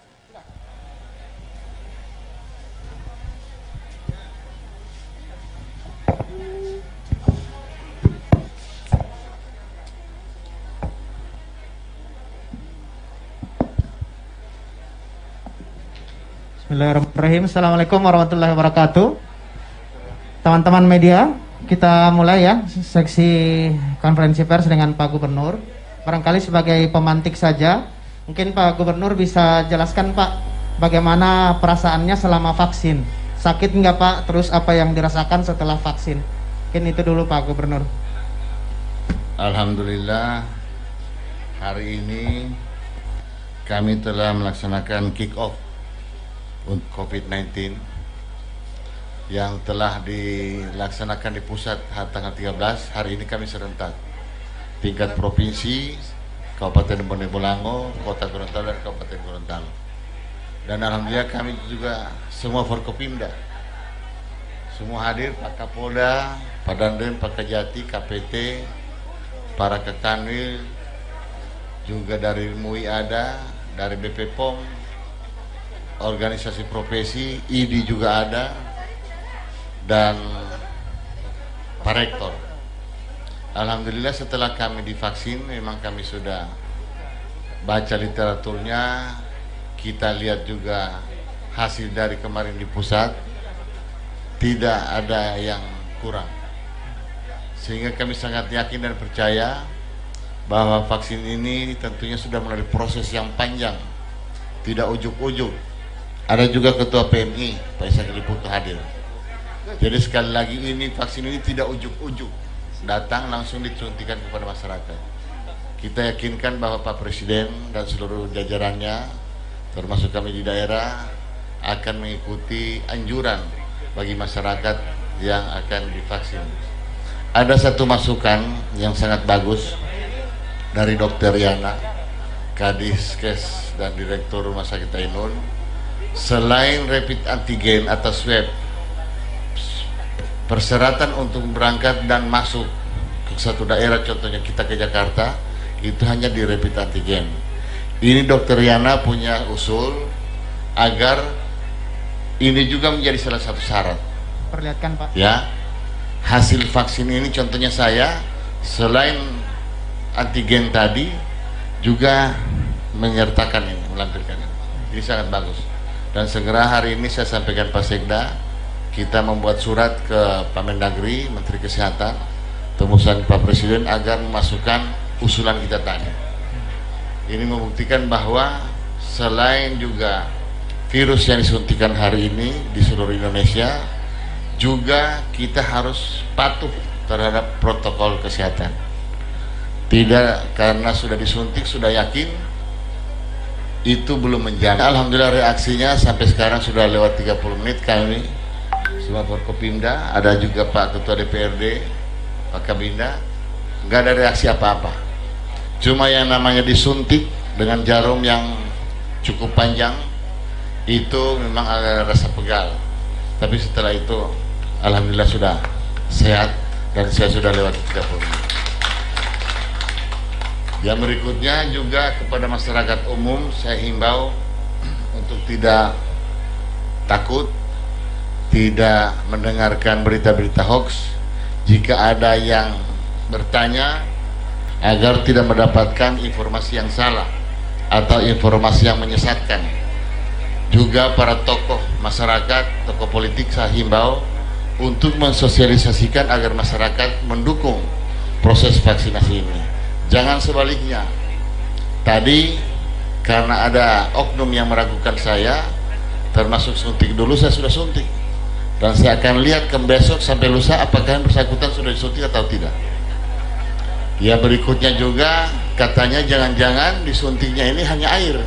Speaker 15: Bismillahirrahmanirrahim. Assalamualaikum warahmatullahi wabarakatuh. Teman-teman media, kita mulai ya seksi konferensi pers dengan Pak Gubernur. Barangkali sebagai pemantik saja, mungkin Pak Gubernur bisa jelaskan Pak bagaimana perasaannya selama vaksin. Sakit nggak Pak? Terus apa yang dirasakan setelah vaksin? Mungkin itu dulu Pak Gubernur.
Speaker 2: Alhamdulillah, hari ini kami telah melaksanakan kick off untuk COVID-19 yang telah dilaksanakan di pusat tanggal 13. Hari ini kami serentak tingkat provinsi, Kabupaten Bone Bolango, Kota Gorontalo dan Kabupaten Gorontalo. Dan alhamdulillah kami juga semua Forkopimda semua hadir, Pak Kapolda, Pak Dandim, Pak Kejati, KPT, para Kekanwil, juga dari MUI ada, dari BP POM, organisasi profesi, ID juga ada, dan Pak Rektor. Alhamdulillah setelah kami divaksin, memang kami sudah baca literaturnya, kita lihat juga hasil dari kemarin di pusat, tidak ada yang kurang. Sehingga kami sangat yakin dan percaya bahwa vaksin ini tentunya sudah melalui proses yang panjang, tidak ujuk-ujuk. Ada juga Ketua PMI, Pak Isak Liputo hadir. Jadi sekali lagi ini vaksin ini tidak ujuk-ujuk, datang langsung disuntikan kepada masyarakat. Kita yakinkan bahwa Pak Presiden dan seluruh jajarannya, termasuk kami di daerah, akan mengikuti anjuran bagi masyarakat yang akan divaksin. Ada satu masukan yang sangat bagus dari Dr. Yana, Kadiskes dan Direktur Rumah Sakit Ainun. Selain rapid antigen atau swab, persyaratan untuk berangkat dan masuk ke satu daerah, contohnya kita ke Jakarta, itu hanya di rapid antigen. Ini Dr. Yana punya usul agar ini juga menjadi salah satu syarat.
Speaker 15: Perlihatkan Pak.
Speaker 2: Ya, hasil vaksin ini contohnya saya, selain antigen tadi, juga menyertakan ini, melampirkan ini. Ini sangat bagus. Dan segera hari ini saya sampaikan Pak Sekda, kita membuat surat ke Pak Mendagri, Menteri Kesehatan, tembusan Pak Presiden agar memasukkan usulan kita tadi. Ini membuktikan bahwa selain juga virus yang disuntikan hari ini di seluruh Indonesia, juga kita harus patuh terhadap protokol kesehatan. Tidak karena sudah disuntik, sudah yakin, itu belum menjamin. Alhamdulillah reaksinya sampai sekarang sudah lewat 30 menit kami semua Forkopimda, ada juga Pak Ketua DPRD, Pak Kabinda, nggak ada reaksi apa-apa. Cuma yang namanya disuntik dengan jarum yang cukup panjang, itu memang ada rasa pegal. Tapi setelah itu alhamdulillah sudah sehat dan saya sudah lewat 30 menit. Yang berikutnya juga kepada masyarakat umum saya himbau untuk tidak takut, tidak mendengarkan berita-berita hoax jika ada yang bertanya agar tidak mendapatkan informasi yang salah atau informasi yang menyesatkan. Juga para tokoh masyarakat, tokoh politik saya himbau untuk mensosialisasikan agar masyarakat mendukung proses vaksinasi ini. Jangan sebaliknya. Tadi karena ada oknum yang meragukan saya, termasuk suntik dulu, saya sudah suntik. Dan saya akan lihat ke besok sampai lusa apakah yang bersangkutan sudah disuntik atau tidak. Ya, berikutnya juga katanya jangan-jangan disuntiknya ini hanya air.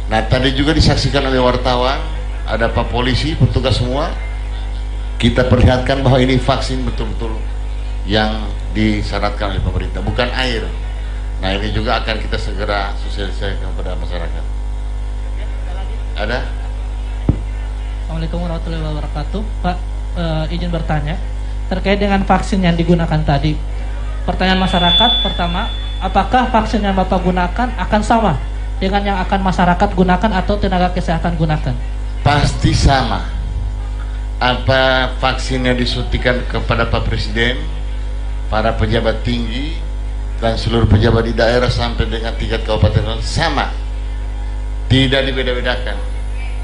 Speaker 2: Nah, tadi juga disaksikan oleh wartawan, ada Pak Polisi, petugas semua. Kita perlihatkan bahwa ini vaksin betul-betul yang disyaratkan oleh pemerintah, bukan air. Nah, ini juga akan kita segera sosialisasikan kepada masyarakat. Ada?
Speaker 16: Assalamualaikum warahmatullahi wabarakatuh. Pak, izin bertanya terkait dengan vaksin yang digunakan tadi. Pertanyaan masyarakat pertama, apakah vaksin yang Bapak gunakan akan sama dengan yang akan masyarakat gunakan atau tenaga kesehatan gunakan?
Speaker 2: Pasti sama. Apa vaksin yang disuntikan kepada Pak Presiden, para pejabat tinggi, dan seluruh pejabat di daerah sampai dengan tingkat kabupaten sama, tidak dibeda-bedakan.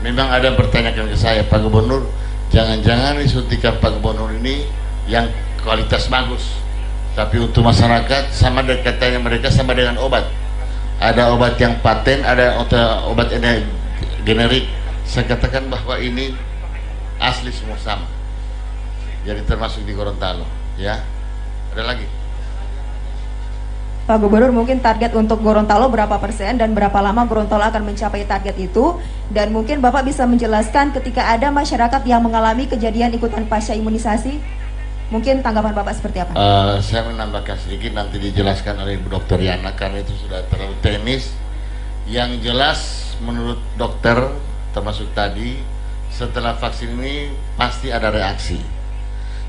Speaker 2: Memang ada yang bertanyakan ke saya, Pak Gubernur, jangan-jangan disuntikan Pak Gubernur ini yang kualitas bagus, tapi untuk masyarakat sama dengan katanya mereka sama dengan obat. Ada obat yang paten, ada obat generik. Saya katakan bahwa ini asli semua sama. Jadi termasuk di Gorontalo, ya. Ada lagi?
Speaker 17: Pak Gubernur, mungkin target untuk Gorontalo berapa persen dan berapa lama Gorontalo akan mencapai target itu? Dan mungkin Bapak bisa menjelaskan ketika ada masyarakat yang mengalami kejadian ikutan pasca imunisasi, mungkin tanggapan Bapak seperti apa?
Speaker 2: Saya menambahkan sedikit, nanti dijelaskan oleh Ibu Dokter Yana karena itu sudah terlalu teknis. Yang jelas menurut dokter, termasuk tadi, setelah vaksin ini pasti ada reaksi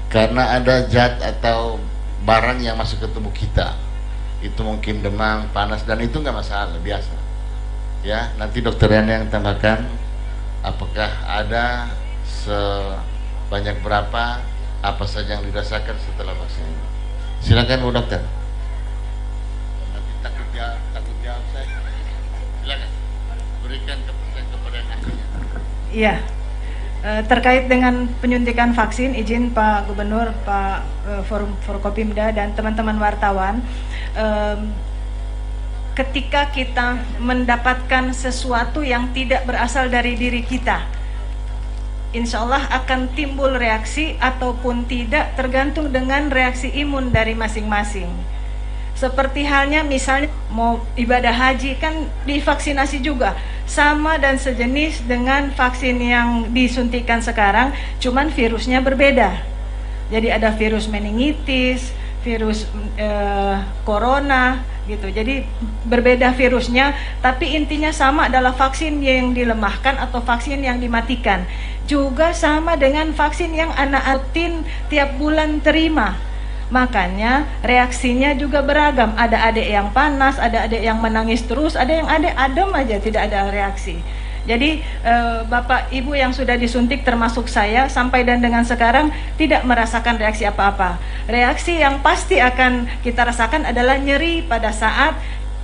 Speaker 2: karena ada zat atau barang yang masuk ke tubuh kita. Itu mungkin demam, panas, dan itu nggak masalah, biasa. Ya, nanti dokter Yana yang tambahkan apakah ada sebanyak berapa, apa saja yang dirasakan setelah vaksin ini. Silakan Bu Dokter. Nanti takut jawab saya. Silakan berikan kepercayaan kepada yang ahlinya.
Speaker 1: Iya. Terkait dengan penyuntikan vaksin, izin Pak Gubernur, Pak Forkopimda dan teman-teman wartawan, ketika kita mendapatkan sesuatu yang tidak berasal dari diri kita, insya Allah akan timbul reaksi ataupun tidak, tergantung dengan reaksi imun dari masing-masing. Seperti halnya misalnya mau ibadah haji kan divaksinasi juga, sama dan sejenis dengan vaksin yang disuntikan sekarang, cuman virusnya berbeda. Jadi ada virus meningitis, virus corona gitu. Jadi berbeda virusnya, tapi intinya sama, adalah vaksin yang dilemahkan atau vaksin yang dimatikan. Juga sama dengan vaksin yang anak rutin tiap bulan terima. Makanya reaksinya juga beragam. Ada adik yang panas, ada adik yang menangis terus, ada yang adem aja tidak ada reaksi. Jadi Bapak Ibu yang sudah disuntik termasuk saya sampai dan dengan sekarang tidak merasakan reaksi apa-apa. Reaksi yang pasti akan kita rasakan adalah nyeri pada saat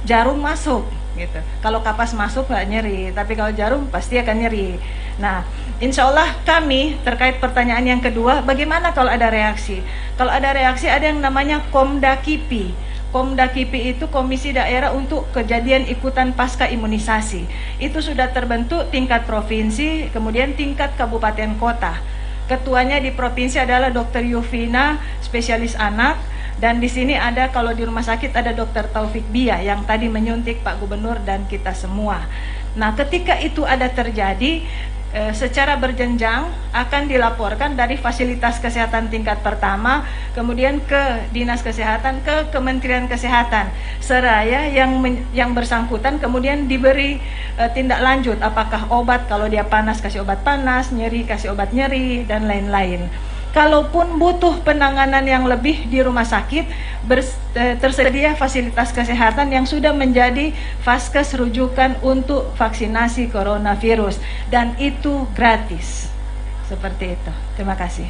Speaker 1: jarum masuk gitu. Kalau kapas masuk nggak nyeri, tapi kalau jarum pasti akan nyeri. Nah, insya Allah kami terkait pertanyaan yang kedua, bagaimana kalau ada reaksi? Kalau ada reaksi, ada yang namanya Komda KIPI. Komda KIPI itu Komisi Daerah untuk Kejadian Ikutan Pasca Imunisasi. Itu sudah terbentuk tingkat provinsi, kemudian tingkat kabupaten kota. Ketuanya di provinsi adalah Dr. Yufina, spesialis anak, dan di sini ada, kalau di rumah sakit ada Dr. Taufik Bia yang tadi menyuntik Pak Gubernur dan kita semua. Nah, ketika itu ada terjadi, secara berjenjang akan dilaporkan dari fasilitas kesehatan tingkat pertama, kemudian ke Dinas Kesehatan, ke Kementerian Kesehatan, seraya yang bersangkutan kemudian diberi tindak lanjut, apakah obat, kalau dia panas kasih obat panas, nyeri kasih obat nyeri, dan lain-lain. Kalaupun butuh penanganan yang lebih di rumah sakit, tersedia fasilitas kesehatan yang sudah menjadi vaskes rujukan untuk vaksinasi coronavirus, dan itu gratis. Seperti itu. Terima kasih.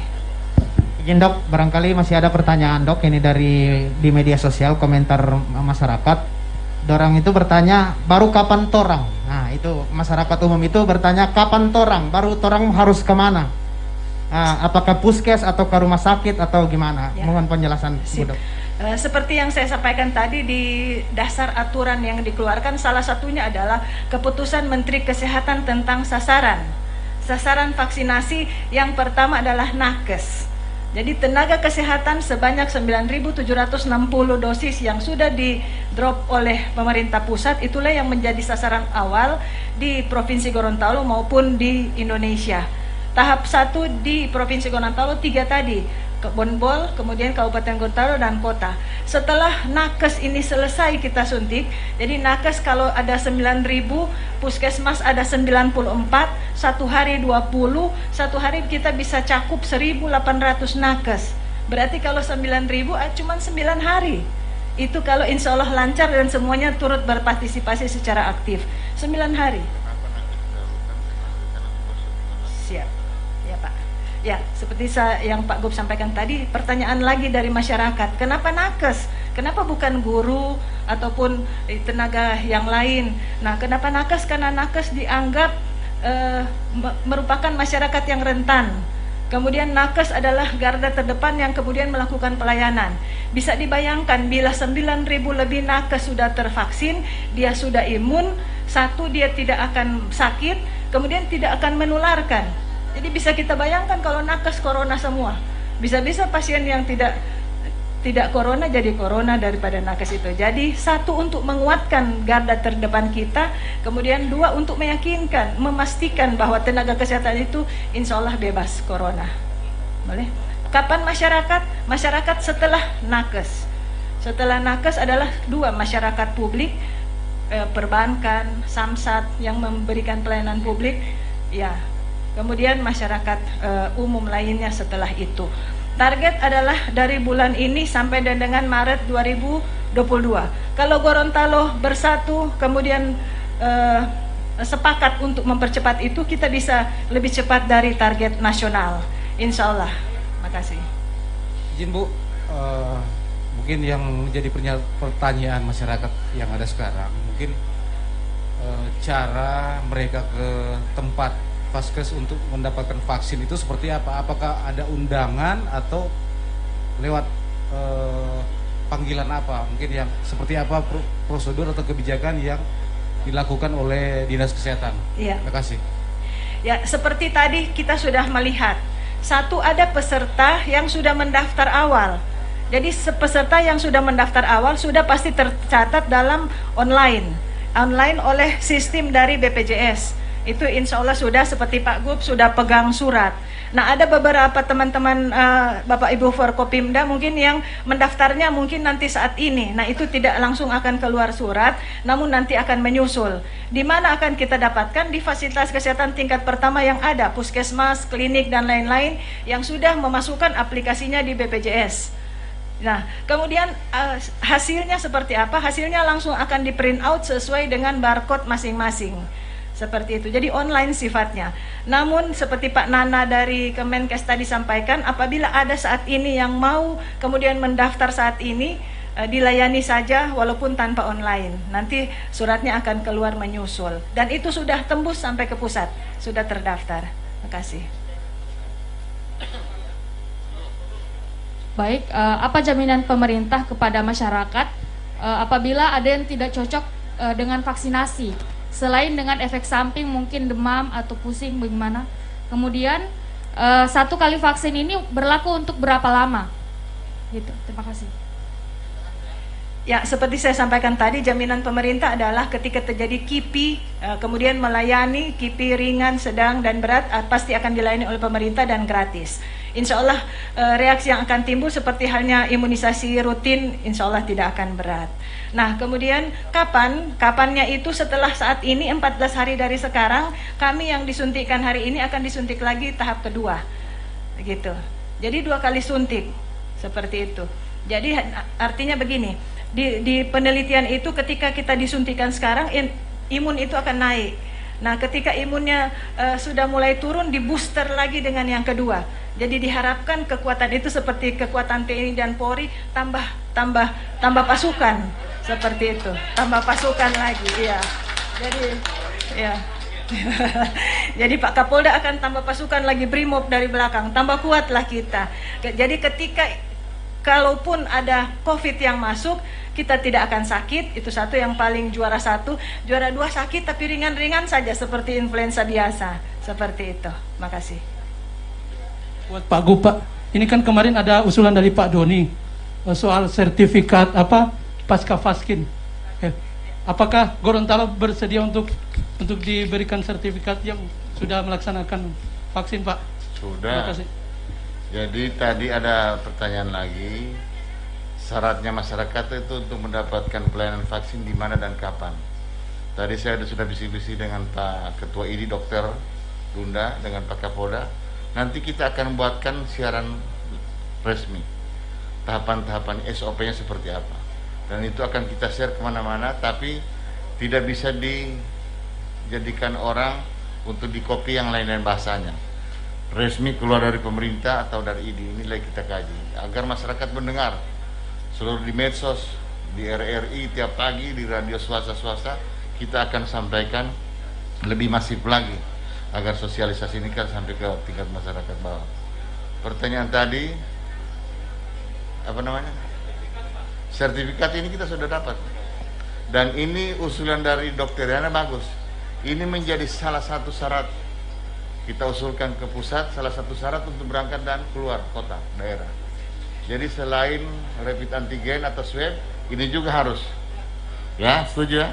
Speaker 15: Izin dok, barangkali masih ada pertanyaan dok, ini dari di media sosial komentar masyarakat. Dorang itu bertanya, baru kapan torang? Nah itu masyarakat umum itu bertanya, kapan torang? Baru torang harus kemana? Apakah puskes atau ke rumah sakit atau gimana?
Speaker 1: Ya.
Speaker 15: Mohon penjelasan Bu dok.
Speaker 1: Seperti yang saya sampaikan tadi, di dasar aturan yang dikeluarkan salah satunya adalah keputusan Menteri Kesehatan tentang sasaran vaksinasi. Yang pertama adalah nakes. Jadi tenaga kesehatan sebanyak 9.760 dosis yang sudah di drop oleh pemerintah pusat, itulah yang menjadi sasaran awal di Provinsi Gorontalo maupun di Indonesia. Tahap 1 di Provinsi Gorontalo 3 tadi, Bonbol, kemudian Kabupaten Gorontalo dan kota. Setelah nakes ini selesai kita suntik, jadi nakes kalau ada 9.000, puskesmas ada 94, satu hari 20, satu hari kita bisa cakup 1.800 nakes. Berarti kalau 9.000 cuma 9 hari. Itu kalau insya Allah lancar dan semuanya turut berpartisipasi secara aktif. 9 hari. Siap. Ya Pak. Ya, seperti yang Pak Gub sampaikan tadi, pertanyaan lagi dari masyarakat, kenapa nakes? Kenapa bukan guru ataupun tenaga yang lain? Nah, kenapa nakes? Karena nakes dianggap merupakan masyarakat yang rentan. Kemudian nakes adalah garda terdepan yang kemudian melakukan pelayanan. Bisa dibayangkan bila 9.000 lebih nakes sudah tervaksin, dia sudah imun, satu dia tidak akan sakit, kemudian tidak akan menularkan. Jadi bisa kita bayangkan kalau nakes corona semua, bisa-bisa pasien yang tidak corona jadi corona daripada nakes itu. Jadi satu, untuk menguatkan garda terdepan kita, kemudian dua, untuk meyakinkan, memastikan bahwa tenaga kesehatan itu insya Allah bebas corona. Boleh? Kapan masyarakat? Masyarakat setelah nakes. Setelah nakes adalah dua, masyarakat publik, perbankan, samsat yang memberikan pelayanan publik, ya. Kemudian masyarakat umum lainnya setelah itu. Target adalah dari bulan ini sampai dengan Maret 2022. Kalau Gorontalo bersatu kemudian sepakat untuk mempercepat itu, kita bisa lebih cepat dari target nasional. Insya Allah. Makasih.
Speaker 18: Izin Bu, mungkin yang menjadi pertanyaan masyarakat yang ada sekarang, mungkin cara mereka ke tempat vaskes untuk mendapatkan vaksin itu seperti apa? Apakah ada undangan atau lewat panggilan apa? Mungkin yang seperti apa prosedur atau kebijakan yang dilakukan oleh Dinas Kesehatan?
Speaker 1: Iya.
Speaker 18: Terima kasih.
Speaker 1: Ya, seperti tadi kita sudah melihat, satu, ada peserta yang sudah mendaftar awal. Jadi peserta yang sudah mendaftar awal sudah pasti tercatat dalam online oleh sistem dari BPJS. Itu insya Allah sudah, seperti Pak Gub sudah pegang surat. Nah, ada beberapa teman-teman Bapak Ibu Forkopimda mungkin yang mendaftarnya mungkin nanti saat ini. Nah, itu tidak langsung akan keluar surat, namun nanti akan menyusul. Di mana akan kita dapatkan? Di fasilitas kesehatan tingkat pertama yang ada, puskesmas, klinik dan lain-lain yang sudah memasukkan aplikasinya di BPJS. Nah, kemudian hasilnya seperti apa? Hasilnya langsung akan di print out sesuai dengan barcode masing-masing. Seperti itu, jadi online sifatnya. Namun seperti Pak Nana dari Kemenkes tadi sampaikan, apabila ada saat ini yang mau kemudian mendaftar saat ini, dilayani saja walaupun tanpa online. Nanti suratnya akan keluar menyusul. Dan itu sudah tembus sampai ke pusat, sudah terdaftar. Terima kasih.
Speaker 19: Baik, apa jaminan pemerintah kepada masyarakat apabila ada yang tidak cocok dengan vaksinasi? Selain dengan efek samping mungkin demam atau pusing, bagaimana? Kemudian 1 kali vaksin ini berlaku untuk berapa lama? Gitu. Terima kasih.
Speaker 1: Ya, seperti saya sampaikan tadi, jaminan pemerintah adalah ketika terjadi KIPI, kemudian melayani KIPI ringan, sedang, dan berat, pasti akan dilayani oleh pemerintah dan gratis. Insya Allah reaksi yang akan timbul seperti halnya imunisasi rutin, insya Allah tidak akan berat. Nah, kemudian kapannya itu setelah saat ini 14 hari dari sekarang, kami yang disuntikkan hari ini akan disuntik lagi tahap kedua, gitu. Jadi 2 kali suntik, seperti itu. Jadi artinya begini, di penelitian itu ketika kita disuntikan sekarang, imun itu akan naik. Nah, ketika imunnya sudah mulai turun, di booster lagi dengan yang kedua. Jadi diharapkan kekuatan itu seperti kekuatan TNI dan Polri, tambah pasukan seperti itu, tambah pasukan lagi, ya. Jadi, ya. Jadi Pak Kapolda akan tambah pasukan lagi, Brimob dari belakang, tambah kuatlah kita. Jadi ketika kalaupun ada COVID yang masuk, kita tidak akan sakit. Itu satu yang paling juara satu. Juara dua sakit tapi ringan-ringan saja seperti influenza biasa. Seperti itu. Makasih.
Speaker 16: Buat Pak Gu, Pak, ini kan kemarin ada usulan dari Pak Doni soal sertifikat pasca vaksin. Apakah Gorontalo bersedia untuk diberikan sertifikat yang sudah melaksanakan vaksin, Pak?
Speaker 2: Sudah. Jadi tadi ada pertanyaan lagi, syaratnya masyarakat itu untuk mendapatkan pelayanan vaksin di mana dan kapan. Tadi saya sudah bisik-bisik dengan Pak Ketua ID Dr. Dunda, dengan Pak Kapolda. Nanti kita akan membuatkan siaran resmi, tahapan-tahapan SOP-nya seperti apa. Dan itu akan kita share kemana-mana, tapi tidak bisa dijadikan orang untuk dikopi yang lain-lain bahasanya. Resmi keluar dari pemerintah atau dari ID, inilah kita kaji agar masyarakat mendengar seluruh di medsos, di RRI tiap pagi, di radio swasta kita akan sampaikan lebih masif lagi agar sosialisasi ini kan sampai ke tingkat masyarakat bawah. Pertanyaan tadi apa namanya? Sertifikat ini kita sudah dapat, dan ini usulan dari Dr. Yana bagus. Ini menjadi salah satu syarat kita usulkan ke pusat, salah satu syarat untuk berangkat dan keluar kota daerah. Jadi selain rapid antigen atau swab, ini juga harus, ya, setuju ya?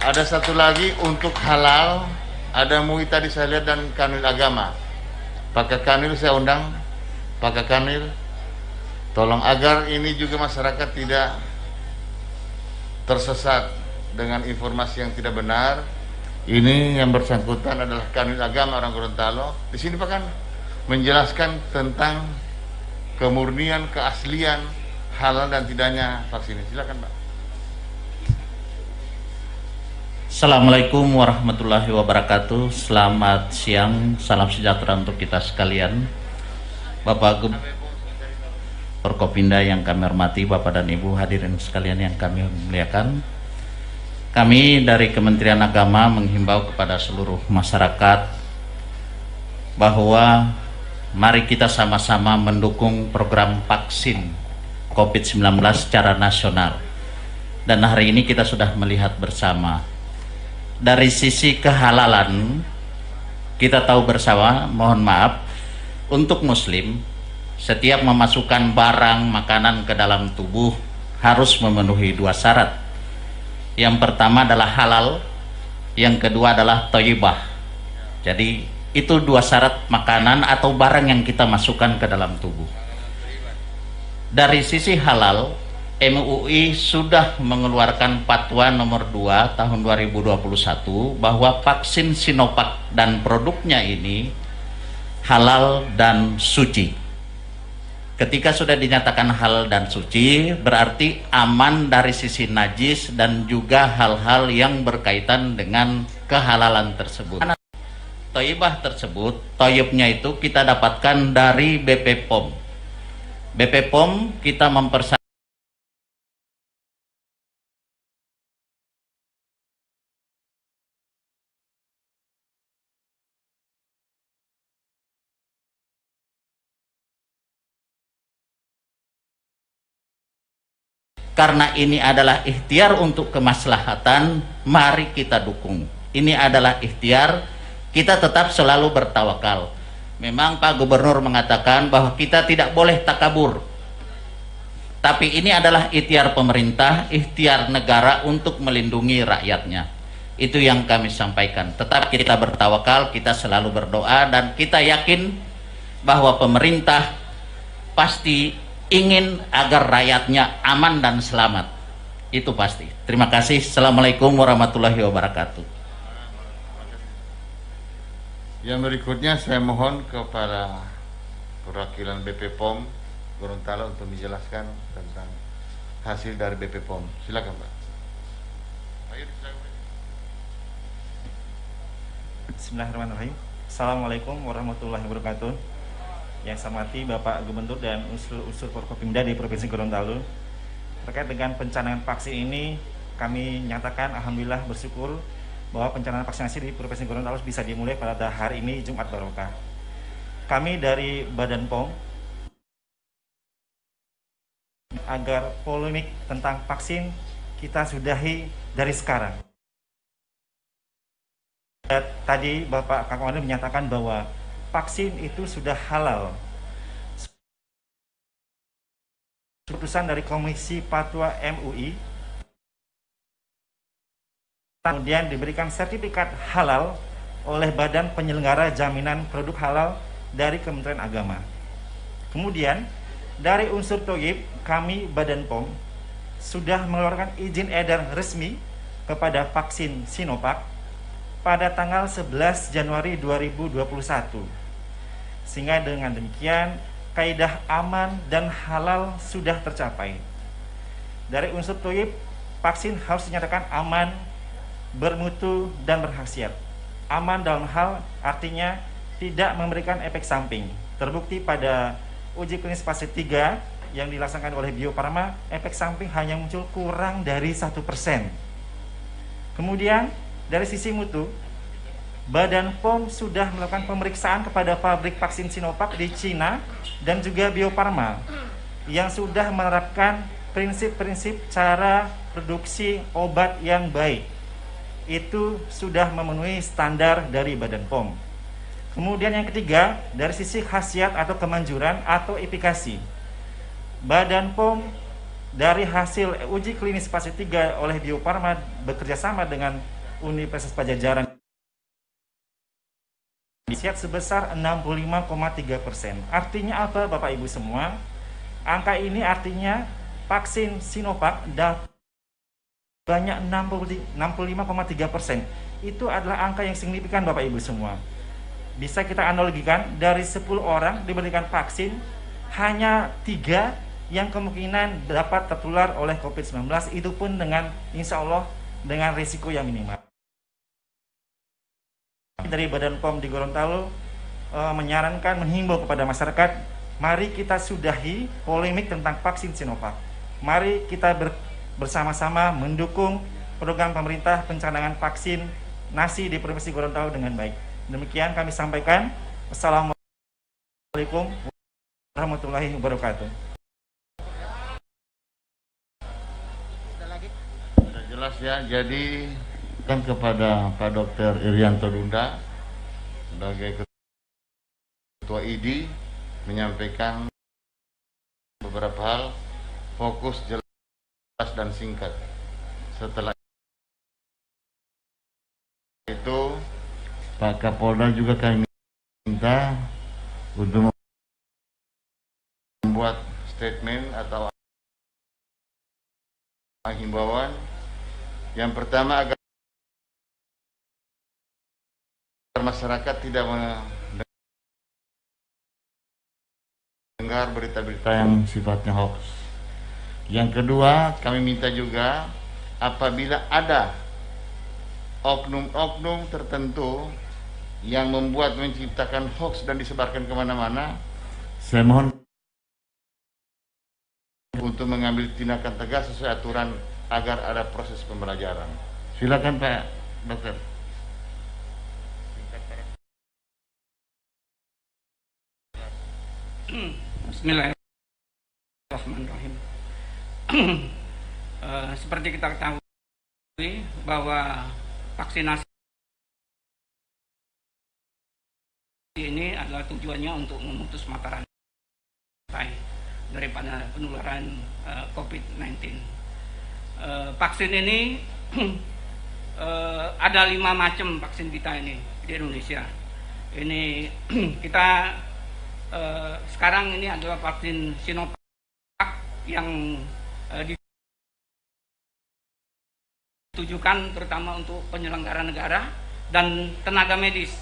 Speaker 2: Ada satu lagi untuk halal, ada MUI tadi saya lihat dan Kanwil Agama. Pak Kanwil saya undang, Pak Kanwil, tolong agar ini juga masyarakat tidak tersesat dengan informasi yang tidak benar. Ini yang bersangkutan adalah Kanwil Agama orang Gorontalo. Di sini Pak kan menjelaskan tentang kemurnian, keaslian, halal dan tidaknya vaksin. Silakan Pak.
Speaker 20: Assalamualaikum warahmatullahi wabarakatuh. Selamat siang, salam sejahtera untuk kita sekalian. Bapak Forkopimda yang kami hormati, Bapak dan Ibu hadirin sekalian yang kami muliakan. Kami dari Kementerian Agama menghimbau kepada seluruh masyarakat bahwa mari kita sama-sama mendukung program vaksin COVID-19 secara nasional. Dan hari ini kita sudah melihat bersama dari sisi kehalalan, kita tahu bersama, mohon maaf, untuk Muslim setiap memasukkan barang makanan ke dalam tubuh harus memenuhi dua syarat. Yang pertama adalah halal, yang kedua adalah thayyibah. Jadi itu dua syarat makanan atau barang yang kita masukkan ke dalam tubuh. Dari sisi halal, MUI sudah mengeluarkan fatwa nomor 2 tahun 2021 bahwa vaksin Sinovac dan produknya ini halal dan suci. Ketika sudah dinyatakan halal dan suci, berarti aman dari sisi najis dan juga hal-hal yang berkaitan dengan kehalalan tersebut. Thayyibah tersebut, thayyibnya itu kita dapatkan dari BP POM. BP POM kita mempersyaratkan karena ini adalah ikhtiar untuk kemaslahatan, mari kita dukung. Ini adalah ikhtiar, kita tetap selalu bertawakal. Memang Pak Gubernur mengatakan bahwa kita tidak boleh takabur, tapi ini adalah ikhtiar pemerintah, ikhtiar negara untuk melindungi rakyatnya. Itu yang kami sampaikan. Tetap kita bertawakal, kita selalu berdoa, dan kita yakin bahwa pemerintah pasti ingin agar rakyatnya aman dan selamat. Itu pasti. Terima kasih. Assalamualaikum warahmatullahi wabarakatuh.
Speaker 2: Yang berikutnya saya mohon kepada perwakilan BP POM Gorontalo untuk menjelaskan tentang hasil dari BP POM. Silakan Pak. Ayo, silakan.
Speaker 21: Bismillahirrahmanirrahim. Assalamualaikum warahmatullahi wabarakatuh. Yang saya hormati Bapak Gubernur dan unsur Forkopimda di Provinsi Gorontalo. Terkait dengan pencanangan vaksin ini, kami nyatakan alhamdulillah bersyukur bahwa pencanangan vaksinasi di Provinsi Gorontalo bisa dimulai pada hari ini Jumat Barokah. Kami dari Badan POM agar polemik tentang vaksin kita sudahi dari sekarang. Tadi Bapak Kang Wandi menyatakan bahwa vaksin itu sudah halal. Keputusan dari Komisi Fatwa MUI kemudian diberikan sertifikat halal oleh Badan Penyelenggara Jaminan Produk Halal dari Kementerian Agama. Kemudian dari unsur Toib, kami Badan POM sudah mengeluarkan izin edar resmi kepada vaksin Sinovac pada tanggal 11 Januari 2021. Sehingga dengan demikian, kaidah aman dan halal sudah tercapai. Dari unsur Toib, vaksin harus dinyatakan aman, bermutu, dan berkhasiat. Aman dalam hal artinya tidak memberikan efek samping. Terbukti pada uji klinis fase 3 yang dilaksanakan oleh Bio Farma, efek samping hanya muncul kurang dari 1%. Kemudian dari sisi mutu, Badan POM sudah melakukan pemeriksaan kepada pabrik vaksin Sinovac di Cina dan juga Bio Farma yang sudah menerapkan prinsip-prinsip cara produksi obat yang baik. Itu sudah memenuhi standar dari Badan POM. Kemudian yang ketiga, dari sisi khasiat atau kemanjuran atau efikasi. Badan POM dari hasil uji klinis fase 3 oleh Bio Farma bekerjasama dengan Universitas Padjadjaran disiap sebesar 65,3%. Artinya apa Bapak Ibu semua? Angka ini artinya vaksin Sinovac banyak 65,3%. Itu adalah angka yang signifikan Bapak Ibu semua. Bisa kita analogikan, dari 10 orang diberikan vaksin, hanya 3 yang kemungkinan dapat tertular oleh COVID-19, itu pun dengan insya Allah dengan risiko yang minimal. Dari Badan POM di Gorontalo menyarankan, menghimbau kepada masyarakat, mari kita sudahi polemik tentang vaksin Sinovac. Mari kita bersama-sama mendukung program pemerintah pencanangan vaksin nasi di Provinsi Gorontalo dengan baik. Demikian kami sampaikan. Assalamualaikum warahmatullahi wabarakatuh.
Speaker 2: Sudah jelas ya, jadi kan kepada Pak Dr. Irianto Dunda sebagai Ketua ID menyampaikan beberapa hal, fokus, jelas dan singkat. Setelah itu Pak Kapolda juga kami minta untuk membuat statement atau himbauan. Yang pertama, agar masyarakat tidak mendengar berita-berita yang sifatnya hoax. Yang kedua, kami minta juga apabila ada oknum-oknum tertentu yang membuat, menciptakan hoax dan disebarkan kemana-mana, saya mohon untuk mengambil tindakan tegas sesuai aturan agar ada proses pembelajaran. Silakan Pak Dokter.
Speaker 5: Bismillahirrahmanirrahim. Seperti kita ketahui bahwa vaksinasi ini adalah tujuannya untuk memutus mata rantai daripada penularan COVID-19. Vaksin ini ada 5 macam vaksin kita ini di Indonesia. Ini kita sekarang ini adalah vaksin Sinovac yang ditujukan terutama untuk penyelenggara negara dan tenaga medis.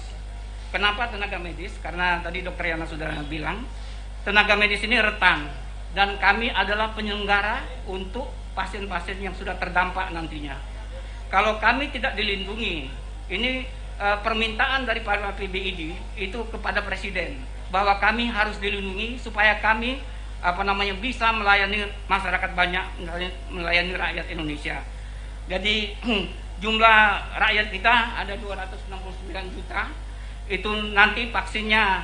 Speaker 5: Kenapa tenaga medis? Karena tadi Dr. Yana sudah bilang, tenaga medis ini rentan dan kami adalah penyelenggara untuk pasien-pasien yang sudah terdampak nantinya. Kalau kami tidak dilindungi, ini permintaan dari para PBID itu kepada Presiden bahwa kami harus dilindungi supaya kami bisa melayani masyarakat banyak, melayani rakyat Indonesia. Jadi jumlah rakyat kita ada 269 juta. Itu nanti vaksinnya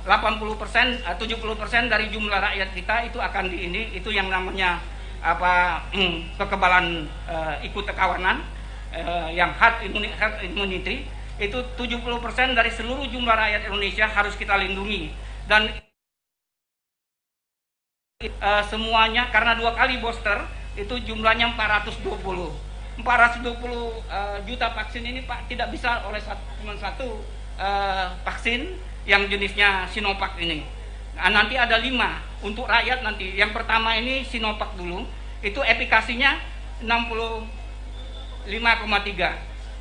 Speaker 5: 80%, 70% dari jumlah rakyat kita itu akan itu yang namanya kekebalan ikut kawanan, yang herd immunity. Itu 70% dari seluruh jumlah rakyat Indonesia harus kita lindungi, dan semuanya karena 2 kali booster itu jumlahnya 420 juta vaksin ini Pak tidak bisa oleh cuma satu vaksin yang jenisnya Sinovac ini. Nah, nanti ada 5 untuk rakyat nanti. Yang pertama ini Sinovac dulu, itu efikasinya 65,3.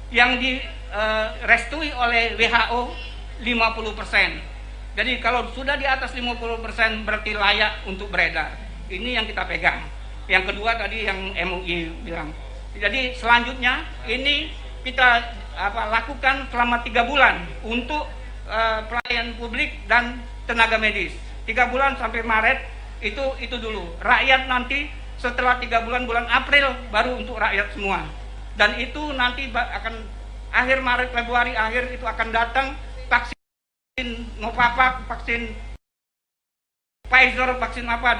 Speaker 5: Yang direstui oleh WHO 50%. Jadi kalau sudah di atas 50% berarti layak untuk beredar. Ini yang kita pegang. Yang kedua tadi yang MUI bilang. Jadi selanjutnya ini kita lakukan selama 3 bulan untuk pelayan publik dan tenaga medis. 3 bulan sampai Maret itu dulu. Rakyat nanti setelah 3 bulan, bulan April baru untuk rakyat semua. Dan itu nanti akan akhir Maret, Februari akhir itu akan datang vaksin Novavax, vaksin Pfizer, vaksin apa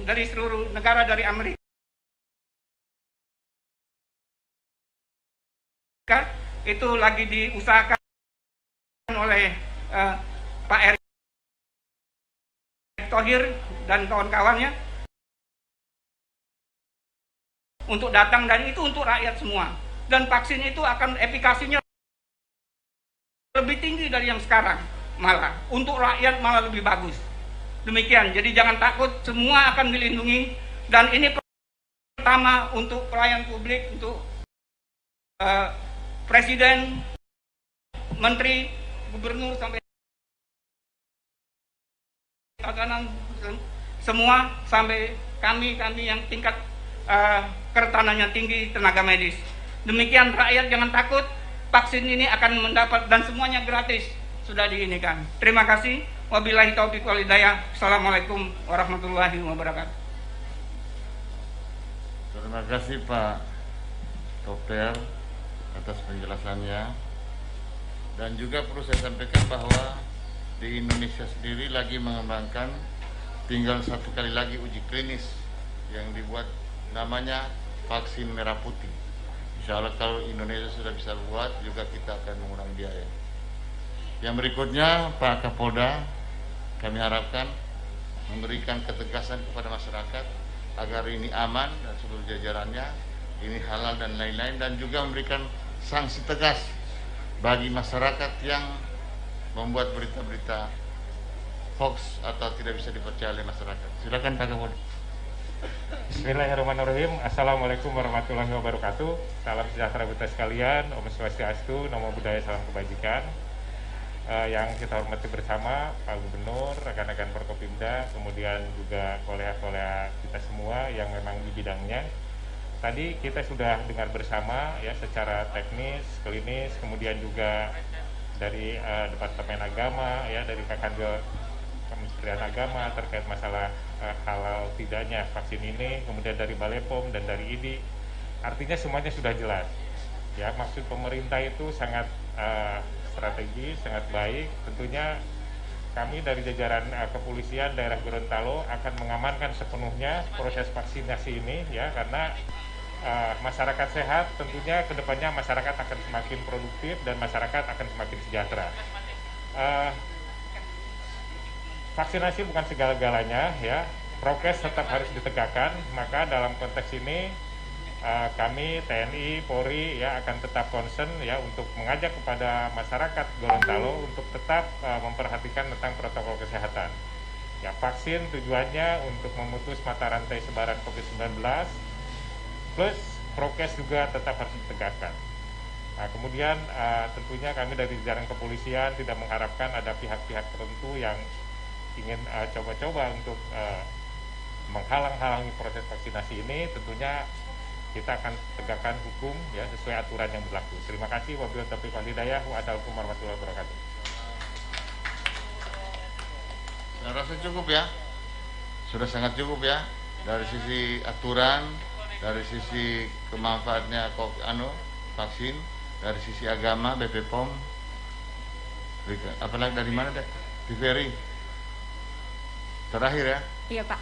Speaker 5: dari seluruh negara dari Amerika. Itu lagi diusahakan oleh Pak Erick Thohir dan kawan-kawannya untuk datang, dan itu untuk rakyat semua. Dan vaksin itu akan efikasinya lebih tinggi dari yang sekarang, malah untuk rakyat malah lebih bagus. Demikian, jadi jangan takut, semua akan dilindungi. Dan ini pertama untuk pelayan publik, untuk Presiden, Menteri, Gubernur sampai semua, sampai kami yang tingkat kerentanannya tinggi, tenaga medis. Demikian, rakyat jangan takut, vaksin ini akan mendapat dan semuanya gratis, sudah diinikan. Terima kasih. Wabillahi taufiq wal hidayah. Assalamualaikum warahmatullahi wabarakatuh.
Speaker 2: Terima kasih Pak Dokter atas penjelasannya. Dan juga perlu saya sampaikan bahwa di Indonesia sendiri lagi mengembangkan, tinggal 1 kali lagi uji klinis yang dibuat, namanya vaksin merah putih. Insya Allah kalau Indonesia sudah bisa buat, juga kita akan mengurangi biaya. Yang berikutnya Pak Kapolda, kami harapkan memberikan ketegasan kepada masyarakat agar ini aman dan seluruh jajarannya, ini halal dan lain-lain, dan juga memberikan sanksi tegas bagi masyarakat yang membuat berita-berita hoax atau tidak bisa dipercaya oleh masyarakat. Silakan Pak Kapolda.
Speaker 8: Bismillahirrahmanirrahim. Assalamualaikum warahmatullahi wabarakatuh. Salam sejahtera kita sekalian. Om Swastiastu, Namo Buddhaya, salam kebajikan. Yang kita hormati bersama Pak Gubernur, rekan-rekan Forkopimda, kemudian juga kolega-kolega kita semua yang memang di bidangnya. Tadi kita sudah dengar bersama ya secara teknis, klinis, kemudian juga dari Departemen Agama ya, dari Kakandil Kementerian Agama terkait masalah halal tidaknya vaksin ini, kemudian dari Balepom dan dari IDI. Artinya semuanya sudah jelas. Ya, maksud pemerintah itu sangat strategi, sangat baik. Tentunya kami dari jajaran kepolisian daerah Gorontalo akan mengamankan sepenuhnya proses vaksinasi ini ya, karena masyarakat sehat, tentunya kedepannya masyarakat akan semakin produktif dan masyarakat akan semakin sejahtera. Vaksinasi bukan segala-galanya ya, prokes tetap harus ditegakkan. Maka dalam konteks ini kami TNI, Polri ya akan tetap concern ya untuk mengajak kepada masyarakat Gorontalo untuk tetap memperhatikan tentang protokol kesehatan. Ya, vaksin tujuannya untuk memutus mata rantai sebaran COVID-19, plus prokes juga tetap harus ditegakkan. Nah, kemudian tentunya kami dari jajaran kepolisian tidak mengharapkan ada pihak-pihak tertentu yang ingin coba-coba untuk menghalang-halangi proses vaksinasi ini. Tentunya
Speaker 6: kita akan tegakkan hukum ya sesuai aturan yang berlaku. Terima kasih. Wabillahi taufiq wal hidayah. Wassalamualaikum warahmatullahi wabarakatuh.
Speaker 2: Saya rasa cukup ya. Sudah sangat cukup ya. Dari sisi aturan, dari sisi kemanfaatnya vaksin, dari sisi agama BPOM, apalagi dari mana deh? TVRI. Terakhir ya.
Speaker 4: Iya Pak,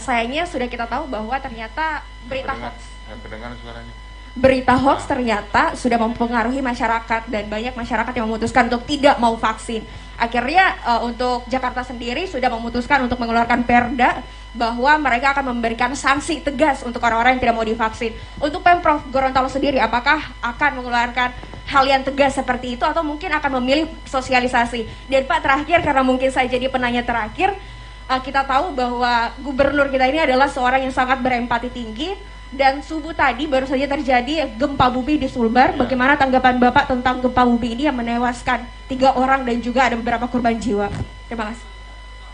Speaker 4: sayangnya sudah kita tahu bahwa ternyata berita hoax.
Speaker 2: Kedengaran suaranya.
Speaker 4: Berita hoax ternyata sudah mempengaruhi masyarakat dan banyak masyarakat yang memutuskan untuk tidak mau vaksin. Akhirnya untuk Jakarta sendiri sudah memutuskan untuk mengeluarkan perda bahwa mereka akan memberikan sanksi tegas untuk orang-orang yang tidak mau divaksin. Untuk Pemprov Gorontalo sendiri, apakah akan mengeluarkan hal yang tegas seperti itu atau mungkin akan memilih sosialisasi? Dan Pak, terakhir karena mungkin saya jadi penanya terakhir, kita tahu bahwa gubernur kita ini adalah seorang yang sangat berempati tinggi. Dan subuh tadi baru saja terjadi gempa bumi di Sulbar. Bagaimana tanggapan Bapak tentang gempa bumi ini yang menewaskan 3 orang dan juga ada beberapa korban jiwa? Terima kasih.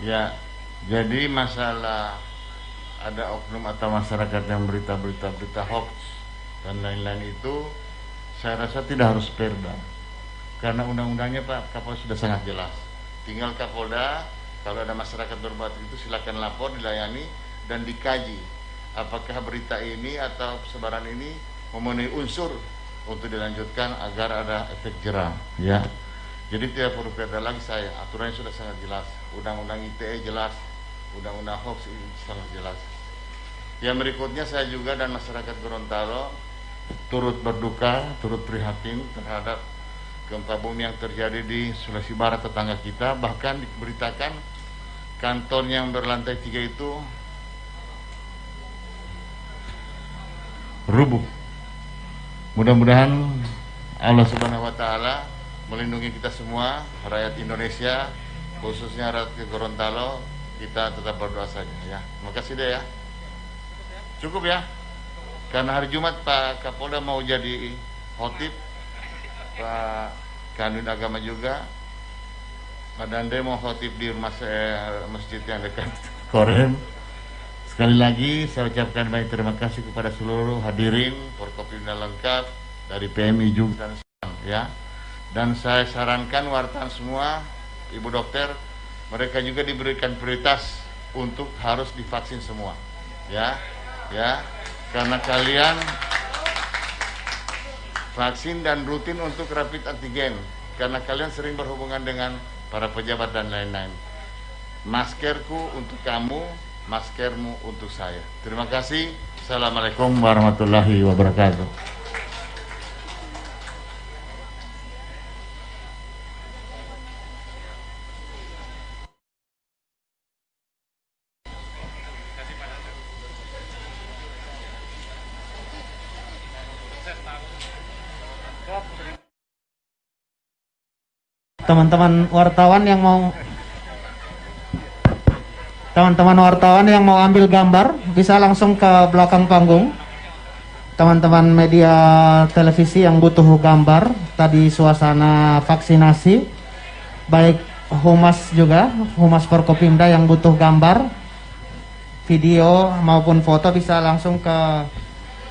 Speaker 2: Ya, jadi masalah ada oknum atau masyarakat yang berita hoax dan lain-lain itu, saya rasa tidak harus perda. Karena undang-undangnya Pak Kapolda sudah sangat jelas. Tinggal Kapolda, kalau ada masyarakat berbuat itu silakan lapor, dilayani dan dikaji. Apakah berita ini atau sebaran ini memenuhi unsur untuk dilanjutkan agar ada efek jerah, ya. Jadi tidak perlu perda lagi saya, aturannya sudah sangat jelas. Undang-undang ITE jelas, undang-undang hoax sangat jelas. Yang berikutnya saya juga dan masyarakat Gorontalo turut berduka, turut prihatin terhadap gempa bumi yang terjadi di Sulawesi Barat tetangga kita. Bahkan diberitakan kantor yang berlantai 3 itu rubuh. Mudah-mudahan Allah Subhanahu wa taala melindungi kita semua, rakyat Indonesia, khususnya rakyat Gorontalo. Kita tetap berdoa saja ya. Terima kasih deh ya. Cukup ya. Karena hari Jumat Pak Kapolda mau jadi khotib, Pak Kanwil Agama juga, Pak Dande mau khotib di rumah masjid yang dekat Korem. Sekali lagi saya ucapkan banyak terima kasih kepada seluruh hadirin, Forkopimda lengkap dari PMI juga dan ya. Dan saya sarankan wartawan semua, Ibu Dokter, mereka juga diberikan prioritas untuk harus divaksin semua. Ya. Ya. Karena kalian vaksin dan rutin untuk rapid antigen. Karena kalian sering berhubungan dengan para pejabat dan lain-lain. Maskerku untuk kamu, maskermu untuk saya. Terima kasih. Assalamualaikum warahmatullahi wabarakatuh.
Speaker 15: Teman-teman wartawan yang mau ambil gambar bisa langsung ke belakang panggung. Teman-teman media televisi yang butuh gambar tadi suasana vaksinasi, baik humas juga, humas Forkopimda yang butuh gambar video maupun foto bisa langsung ke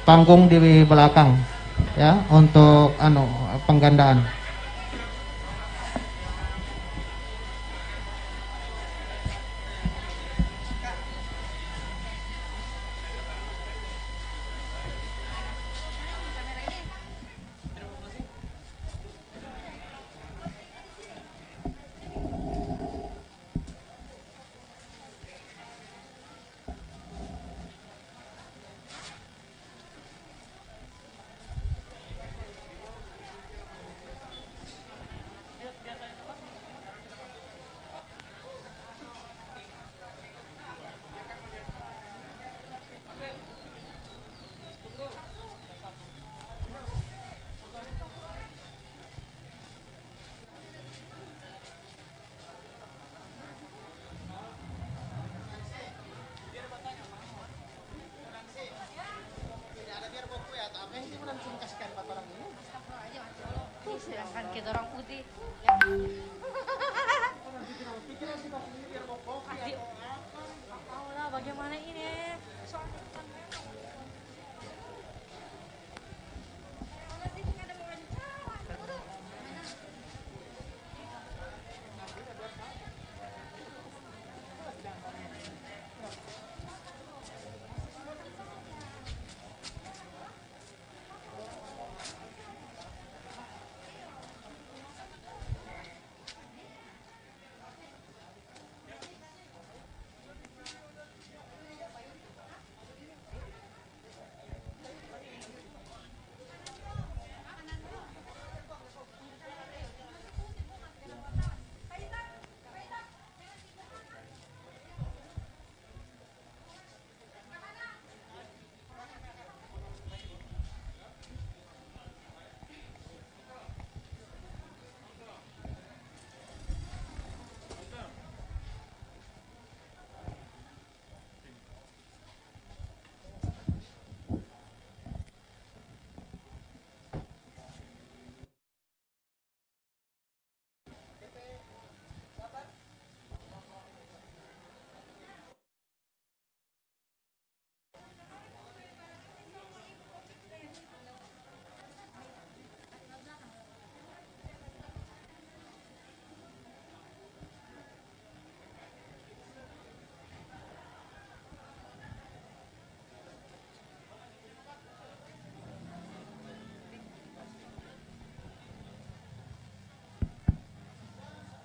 Speaker 15: panggung di belakang ya untuk penggandaan.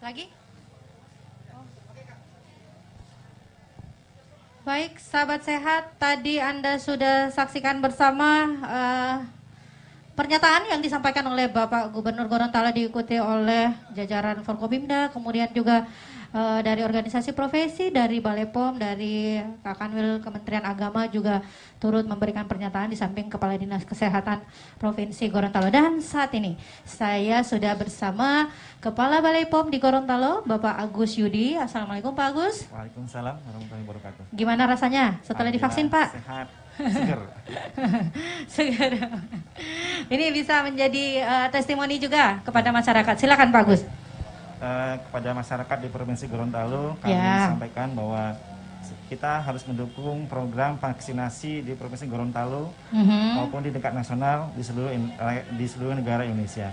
Speaker 7: Lagi? Baik, sahabat sehat, tadi Anda sudah saksikan bersama pernyataan yang disampaikan oleh Bapak Gubernur Gorontalo diikuti oleh jajaran Forkopimda, kemudian juga dari organisasi profesi, dari Balai POM, dari Kakanwil Kementerian Agama juga turut memberikan pernyataan di samping Kepala Dinas Kesehatan Provinsi Gorontalo. Dan saat ini saya sudah bersama Kepala Balai POM di Gorontalo, Bapak Agus Yudi. Assalamualaikum Pak Agus.
Speaker 21: Waalaikumsalam warahmatullahi wabarakatuh.
Speaker 7: Gimana rasanya setelah divaksin Pak?
Speaker 21: Sehat, seger.
Speaker 7: Seger. Ini bisa menjadi testimoni juga kepada masyarakat. Silakan Pak Agus.
Speaker 21: Kepada masyarakat di Provinsi Gorontalo, kami sampaikan bahwa kita harus mendukung program vaksinasi di Provinsi Gorontalo maupun di tingkat nasional di seluruh negara Indonesia.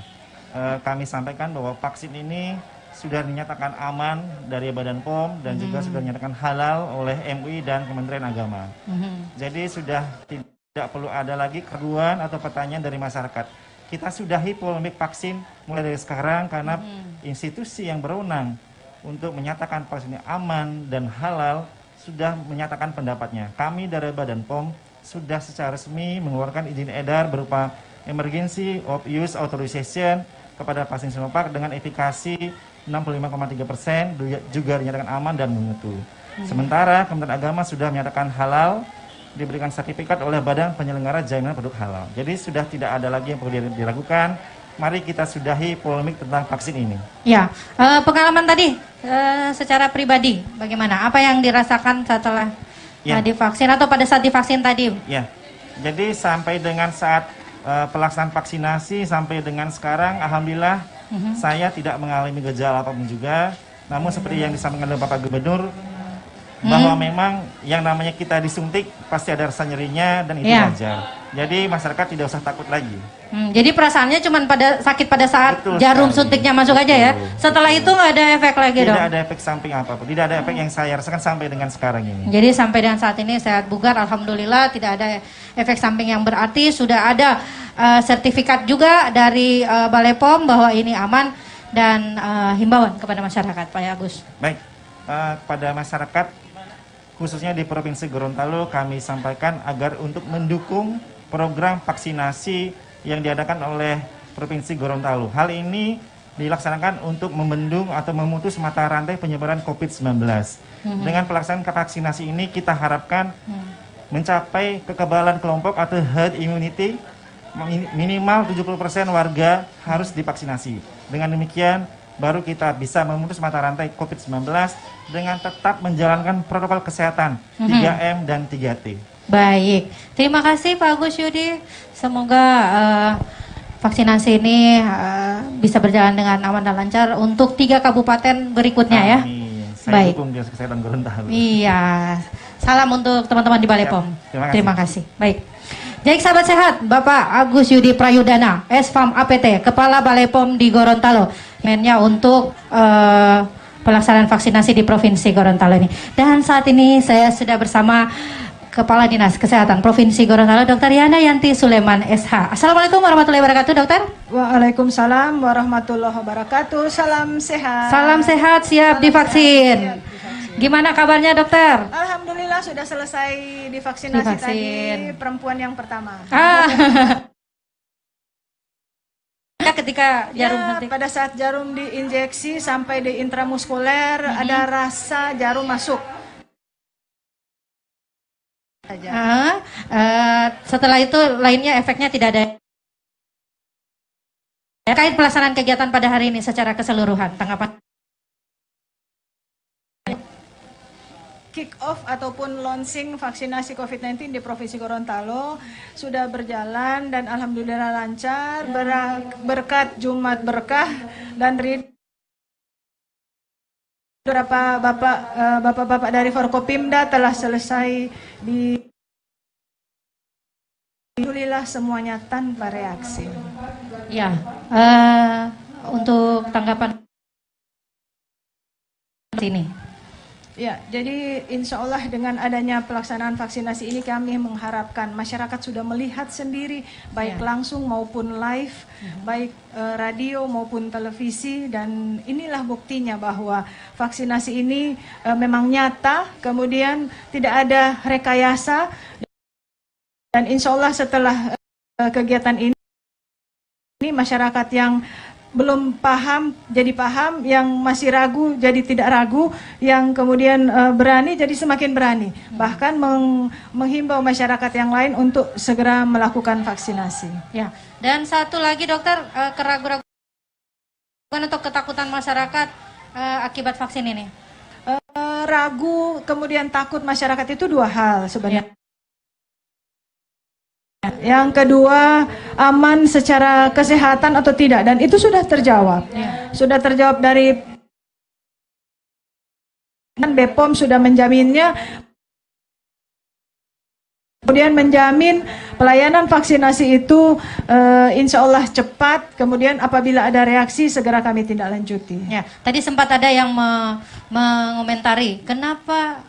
Speaker 21: Kami sampaikan bahwa vaksin ini sudah dinyatakan aman dari Badan POM dan juga sudah dinyatakan halal oleh MUI dan Kementerian Agama. Jadi sudah tidak perlu ada lagi keraguan atau pertanyaan dari masyarakat. Kita sudahi polemik vaksin mulai dari sekarang karena institusi yang berwenang untuk menyatakan vaksin ini aman dan halal sudah menyatakan pendapatnya. Kami dari Badan POM sudah secara resmi mengeluarkan izin edar berupa Emergency of Use Authorization kepada vaksin Sinovac dengan efikasi 65,3%, juga dinyatakan aman dan mutu. Sementara Kementerian Agama sudah menyatakan halal, diberikan sertifikat oleh Badan Penyelenggara Jaminan Produk Halal. Jadi sudah tidak ada lagi yang perlu dilakukan. Mari kita sudahi polemik tentang vaksin ini.
Speaker 7: Ya, pengalaman tadi secara pribadi bagaimana? Apa yang dirasakan setelah divaksin atau pada saat divaksin tadi?
Speaker 21: Ya, jadi sampai dengan saat pelaksanaan vaksinasi sampai dengan sekarang, alhamdulillah saya tidak mengalami gejala apapun juga. Namun seperti yang disampaikan oleh Bapak Gubernur, bahwa memang yang namanya kita disuntik pasti ada rasa nyerinya dan itu wajar. Jadi masyarakat tidak usah takut lagi.
Speaker 7: Jadi perasaannya cuma sakit pada saat jarum suntiknya masuk aja ya. Setelah itu nggak ada efek lagi dong?
Speaker 21: Tidak ada efek samping apapun. Tidak ada efek yang saya rasakan sampai dengan sekarang ini.
Speaker 7: Jadi sampai dengan saat ini sehat bugar, alhamdulillah tidak ada efek samping yang berarti. Sudah ada sertifikat juga dari Balai POM bahwa ini aman dan himbauan kepada masyarakat, Pak Agus.
Speaker 21: Baik, kepada masyarakat khususnya di Provinsi Gorontalo kami sampaikan agar untuk mendukung program vaksinasi yang diadakan oleh Provinsi Gorontalo. Hal ini dilaksanakan untuk membendung atau memutus mata rantai penyebaran COVID-19. Dengan pelaksanaan vaksinasi ini kita harapkan mencapai kekebalan kelompok atau herd immunity, minimal 70% warga harus divaksinasi. Dengan demikian baru kita bisa memutus mata rantai COVID-19 dengan tetap menjalankan protokol kesehatan 3M dan 3T.
Speaker 7: Baik, terima kasih Pak Agus Yudi. Semoga vaksinasi ini bisa berjalan dengan aman dan lancar untuk 3 kabupaten berikutnya ya.
Speaker 21: Saya dukung Dinas Kesehatan Gorontalo.
Speaker 7: Iya, salam untuk teman-teman di Balai POM. Terima kasih. Baik. Jadi sahabat sehat, Bapak Agus Yudi Prayudana, SFAM APT, Kepala Balai POM di Gorontalo, mennya untuk pelaksanaan vaksinasi di Provinsi Gorontalo ini. Dan saat ini saya sudah bersama Kepala Dinas Kesehatan Provinsi Gorontalo, Dr. Yana Yanti Suleman SH. Assalamualaikum warahmatullahi wabarakatuh, Dokter.
Speaker 1: Waalaikumsalam warahmatullahi wabarakatuh. Salam sehat.
Speaker 7: Salam sehat, siap divaksin. Gimana kabarnya dokter?
Speaker 1: Alhamdulillah sudah selesai divaksinasi tadi, perempuan yang pertama.
Speaker 7: Ketika jarum
Speaker 1: pada saat jarum diinjeksi sampai di intramuskuler ada rasa jarum masuk.
Speaker 7: Setelah itu lainnya efeknya tidak ada. Terkait pelaksanaan kegiatan pada hari ini secara keseluruhan, tanggapan?
Speaker 1: Kick off ataupun launching vaksinasi COVID-19 di Provinsi Gorontalo sudah berjalan dan alhamdulillah lancar berkat Jumat berkah dan beberapa bapak-bapak dari Forkopimda telah selesai di alhamdulillah semuanya tanpa reaksi.
Speaker 7: Ya, untuk tanggapan sini.
Speaker 1: Ya, jadi insya Allah dengan adanya pelaksanaan vaksinasi ini kami mengharapkan masyarakat sudah melihat sendiri baik langsung maupun live, baik radio maupun televisi, dan inilah buktinya bahwa vaksinasi ini memang nyata, kemudian tidak ada rekayasa, dan insya Allah setelah kegiatan ini masyarakat yang belum paham jadi paham, yang masih ragu jadi tidak ragu, yang kemudian berani jadi semakin berani, bahkan menghimbau masyarakat yang lain untuk segera melakukan vaksinasi.
Speaker 7: Ya, dan satu lagi dokter, keraguan atau ketakutan masyarakat akibat vaksin ini?
Speaker 1: Ragu kemudian takut masyarakat itu dua hal sebenarnya. Yang kedua, aman secara kesehatan atau tidak, dan itu sudah terjawab. Sudah terjawab dari BPOM, sudah menjaminnya. Kemudian menjamin pelayanan vaksinasi itu insya Allah cepat, kemudian apabila ada reaksi segera kami tindak lanjuti.
Speaker 7: Ya, tadi sempat ada yang mengomentari kenapa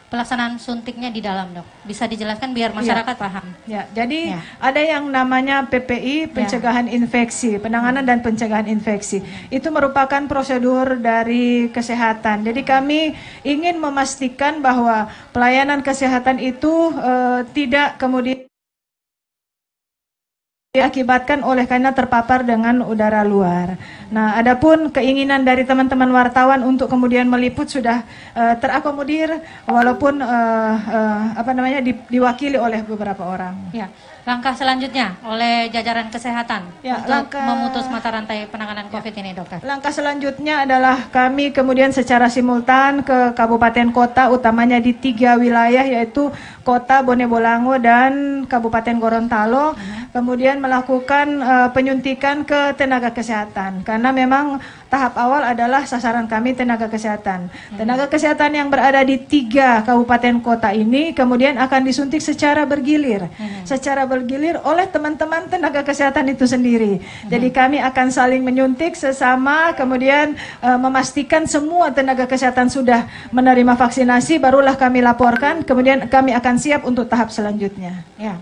Speaker 7: pelaksanaan suntiknya di dalam, dok. Bisa dijelaskan biar masyarakat paham.
Speaker 1: Ya, jadi ada yang namanya PPI, pencegahan infeksi, penanganan dan pencegahan infeksi. Itu merupakan prosedur dari kesehatan. Jadi kami ingin memastikan bahwa pelayanan kesehatan itu tidak kemudian diakibatkan oleh karena terpapar dengan udara luar. Nah, adapun keinginan dari teman-teman wartawan untuk kemudian meliput sudah terakomodir, walaupun diwakili oleh beberapa orang.
Speaker 7: Ya, langkah selanjutnya oleh jajaran kesehatan untuk memutus mata rantai penanganan COVID ini, dokter.
Speaker 1: Langkah selanjutnya adalah kami kemudian secara simultan ke kabupaten kota, utamanya di 3 wilayah, yaitu Kota Bone Bolango dan Kabupaten Gorontalo, kemudian melakukan penyuntikan ke tenaga kesehatan, karena memang tahap awal adalah sasaran kami tenaga kesehatan. Tenaga kesehatan yang berada di 3 kabupaten kota ini kemudian akan disuntik secara bergilir, oleh teman-teman tenaga kesehatan itu sendiri. Jadi kami akan saling menyuntik sesama, kemudian memastikan semua tenaga kesehatan sudah menerima vaksinasi, barulah kami laporkan, kemudian kami akan siap untuk tahap selanjutnya.
Speaker 7: Ya.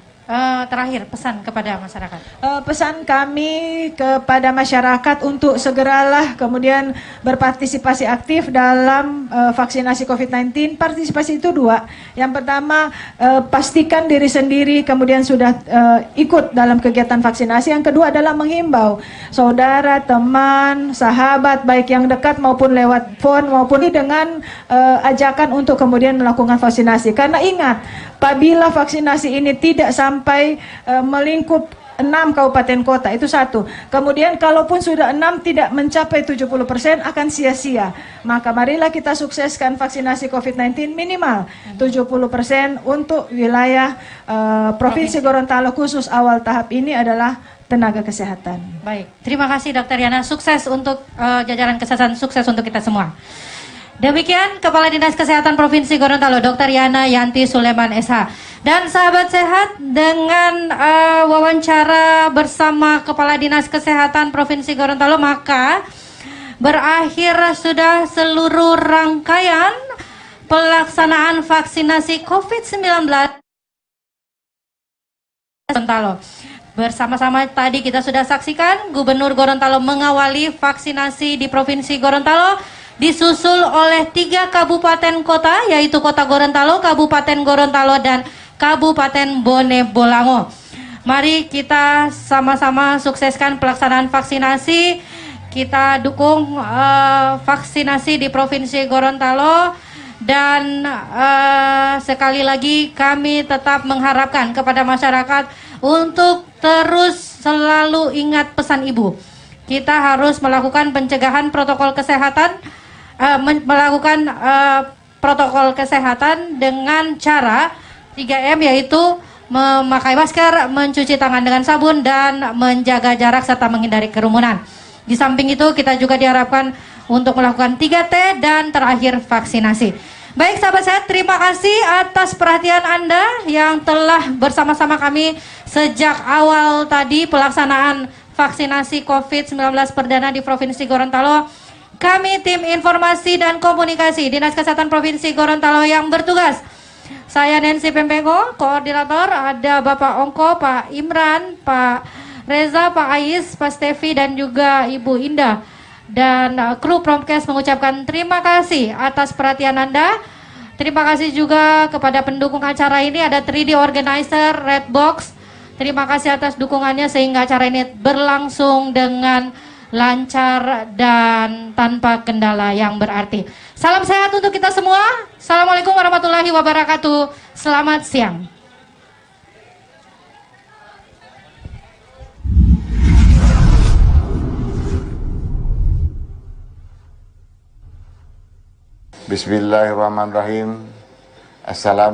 Speaker 7: Terakhir, pesan kepada masyarakat.
Speaker 1: Pesan kami kepada masyarakat untuk segeralah kemudian berpartisipasi aktif dalam vaksinasi COVID-19. Partisipasi itu 2. Yang pertama, pastikan diri sendiri kemudian sudah ikut dalam kegiatan vaksinasi. Yang kedua adalah menghimbau saudara, teman, sahabat, baik yang dekat maupun lewat phone maupun dengan ajakan untuk kemudian melakukan vaksinasi. Karena ingat, apabila vaksinasi ini tidak sampai melingkup 6 kabupaten kota, itu 1. Kemudian kalaupun sudah 6 tidak mencapai 70% akan sia-sia. Maka marilah kita sukseskan vaksinasi COVID-19 minimal 70% untuk wilayah Provinsi Gorontalo, khusus awal tahap ini adalah tenaga kesehatan.
Speaker 7: Baik, terima kasih Dr. Yana. Sukses untuk jajaran kesehatan, sukses untuk kita semua. Demikian Kepala Dinas Kesehatan Provinsi Gorontalo, Dr. Yana Yanti Suleman SH. Dan sahabat sehat, dengan wawancara bersama Kepala Dinas Kesehatan Provinsi Gorontalo, maka berakhir sudah seluruh rangkaian pelaksanaan vaksinasi COVID-19 Gorontalo. Bersama-sama tadi kita sudah saksikan Gubernur Gorontalo mengawali vaksinasi di Provinsi Gorontalo, disusul oleh 3 kabupaten kota, yaitu Kota Gorontalo, Kabupaten Gorontalo, dan Kabupaten Bone Bolango. Mari kita sama-sama sukseskan pelaksanaan vaksinasi. Kita dukung vaksinasi di Provinsi Gorontalo, dan sekali lagi kami tetap mengharapkan kepada masyarakat untuk terus selalu ingat pesan Ibu. Kita harus melakukan pencegahan protokol kesehatan, melakukan protokol kesehatan dengan cara 3M, yaitu memakai masker, mencuci tangan dengan sabun, dan menjaga jarak serta menghindari kerumunan. Di samping itu kita juga diharapkan untuk melakukan 3T dan terakhir vaksinasi. Baik sahabat sehat, terima kasih atas perhatian Anda yang telah bersama-sama kami sejak awal tadi pelaksanaan vaksinasi COVID-19 perdana di Provinsi Gorontalo. kami tim informasi dan komunikasi Dinas Kesehatan Provinsi Gorontalo yang bertugas. Saya Nancy Pempengo, koordinator, ada Bapak Ongko, Pak Imran, Pak Reza, Pak Ais, Pak Stevi, dan juga Ibu Indah. Dan kru Promkes mengucapkan terima kasih atas perhatian Anda. Terima kasih juga kepada pendukung acara ini, ada 3D Organizer, Redbox. Terima kasih atas dukungannya sehingga acara ini berlangsung dengan lancar dan tanpa kendala yang berarti. Salam sehat untuk kita semua. Assalamualaikum warahmatullahi wabarakatuh. Selamat siang.
Speaker 2: Bismillahirrahmanirrahim. Assalamualaikum.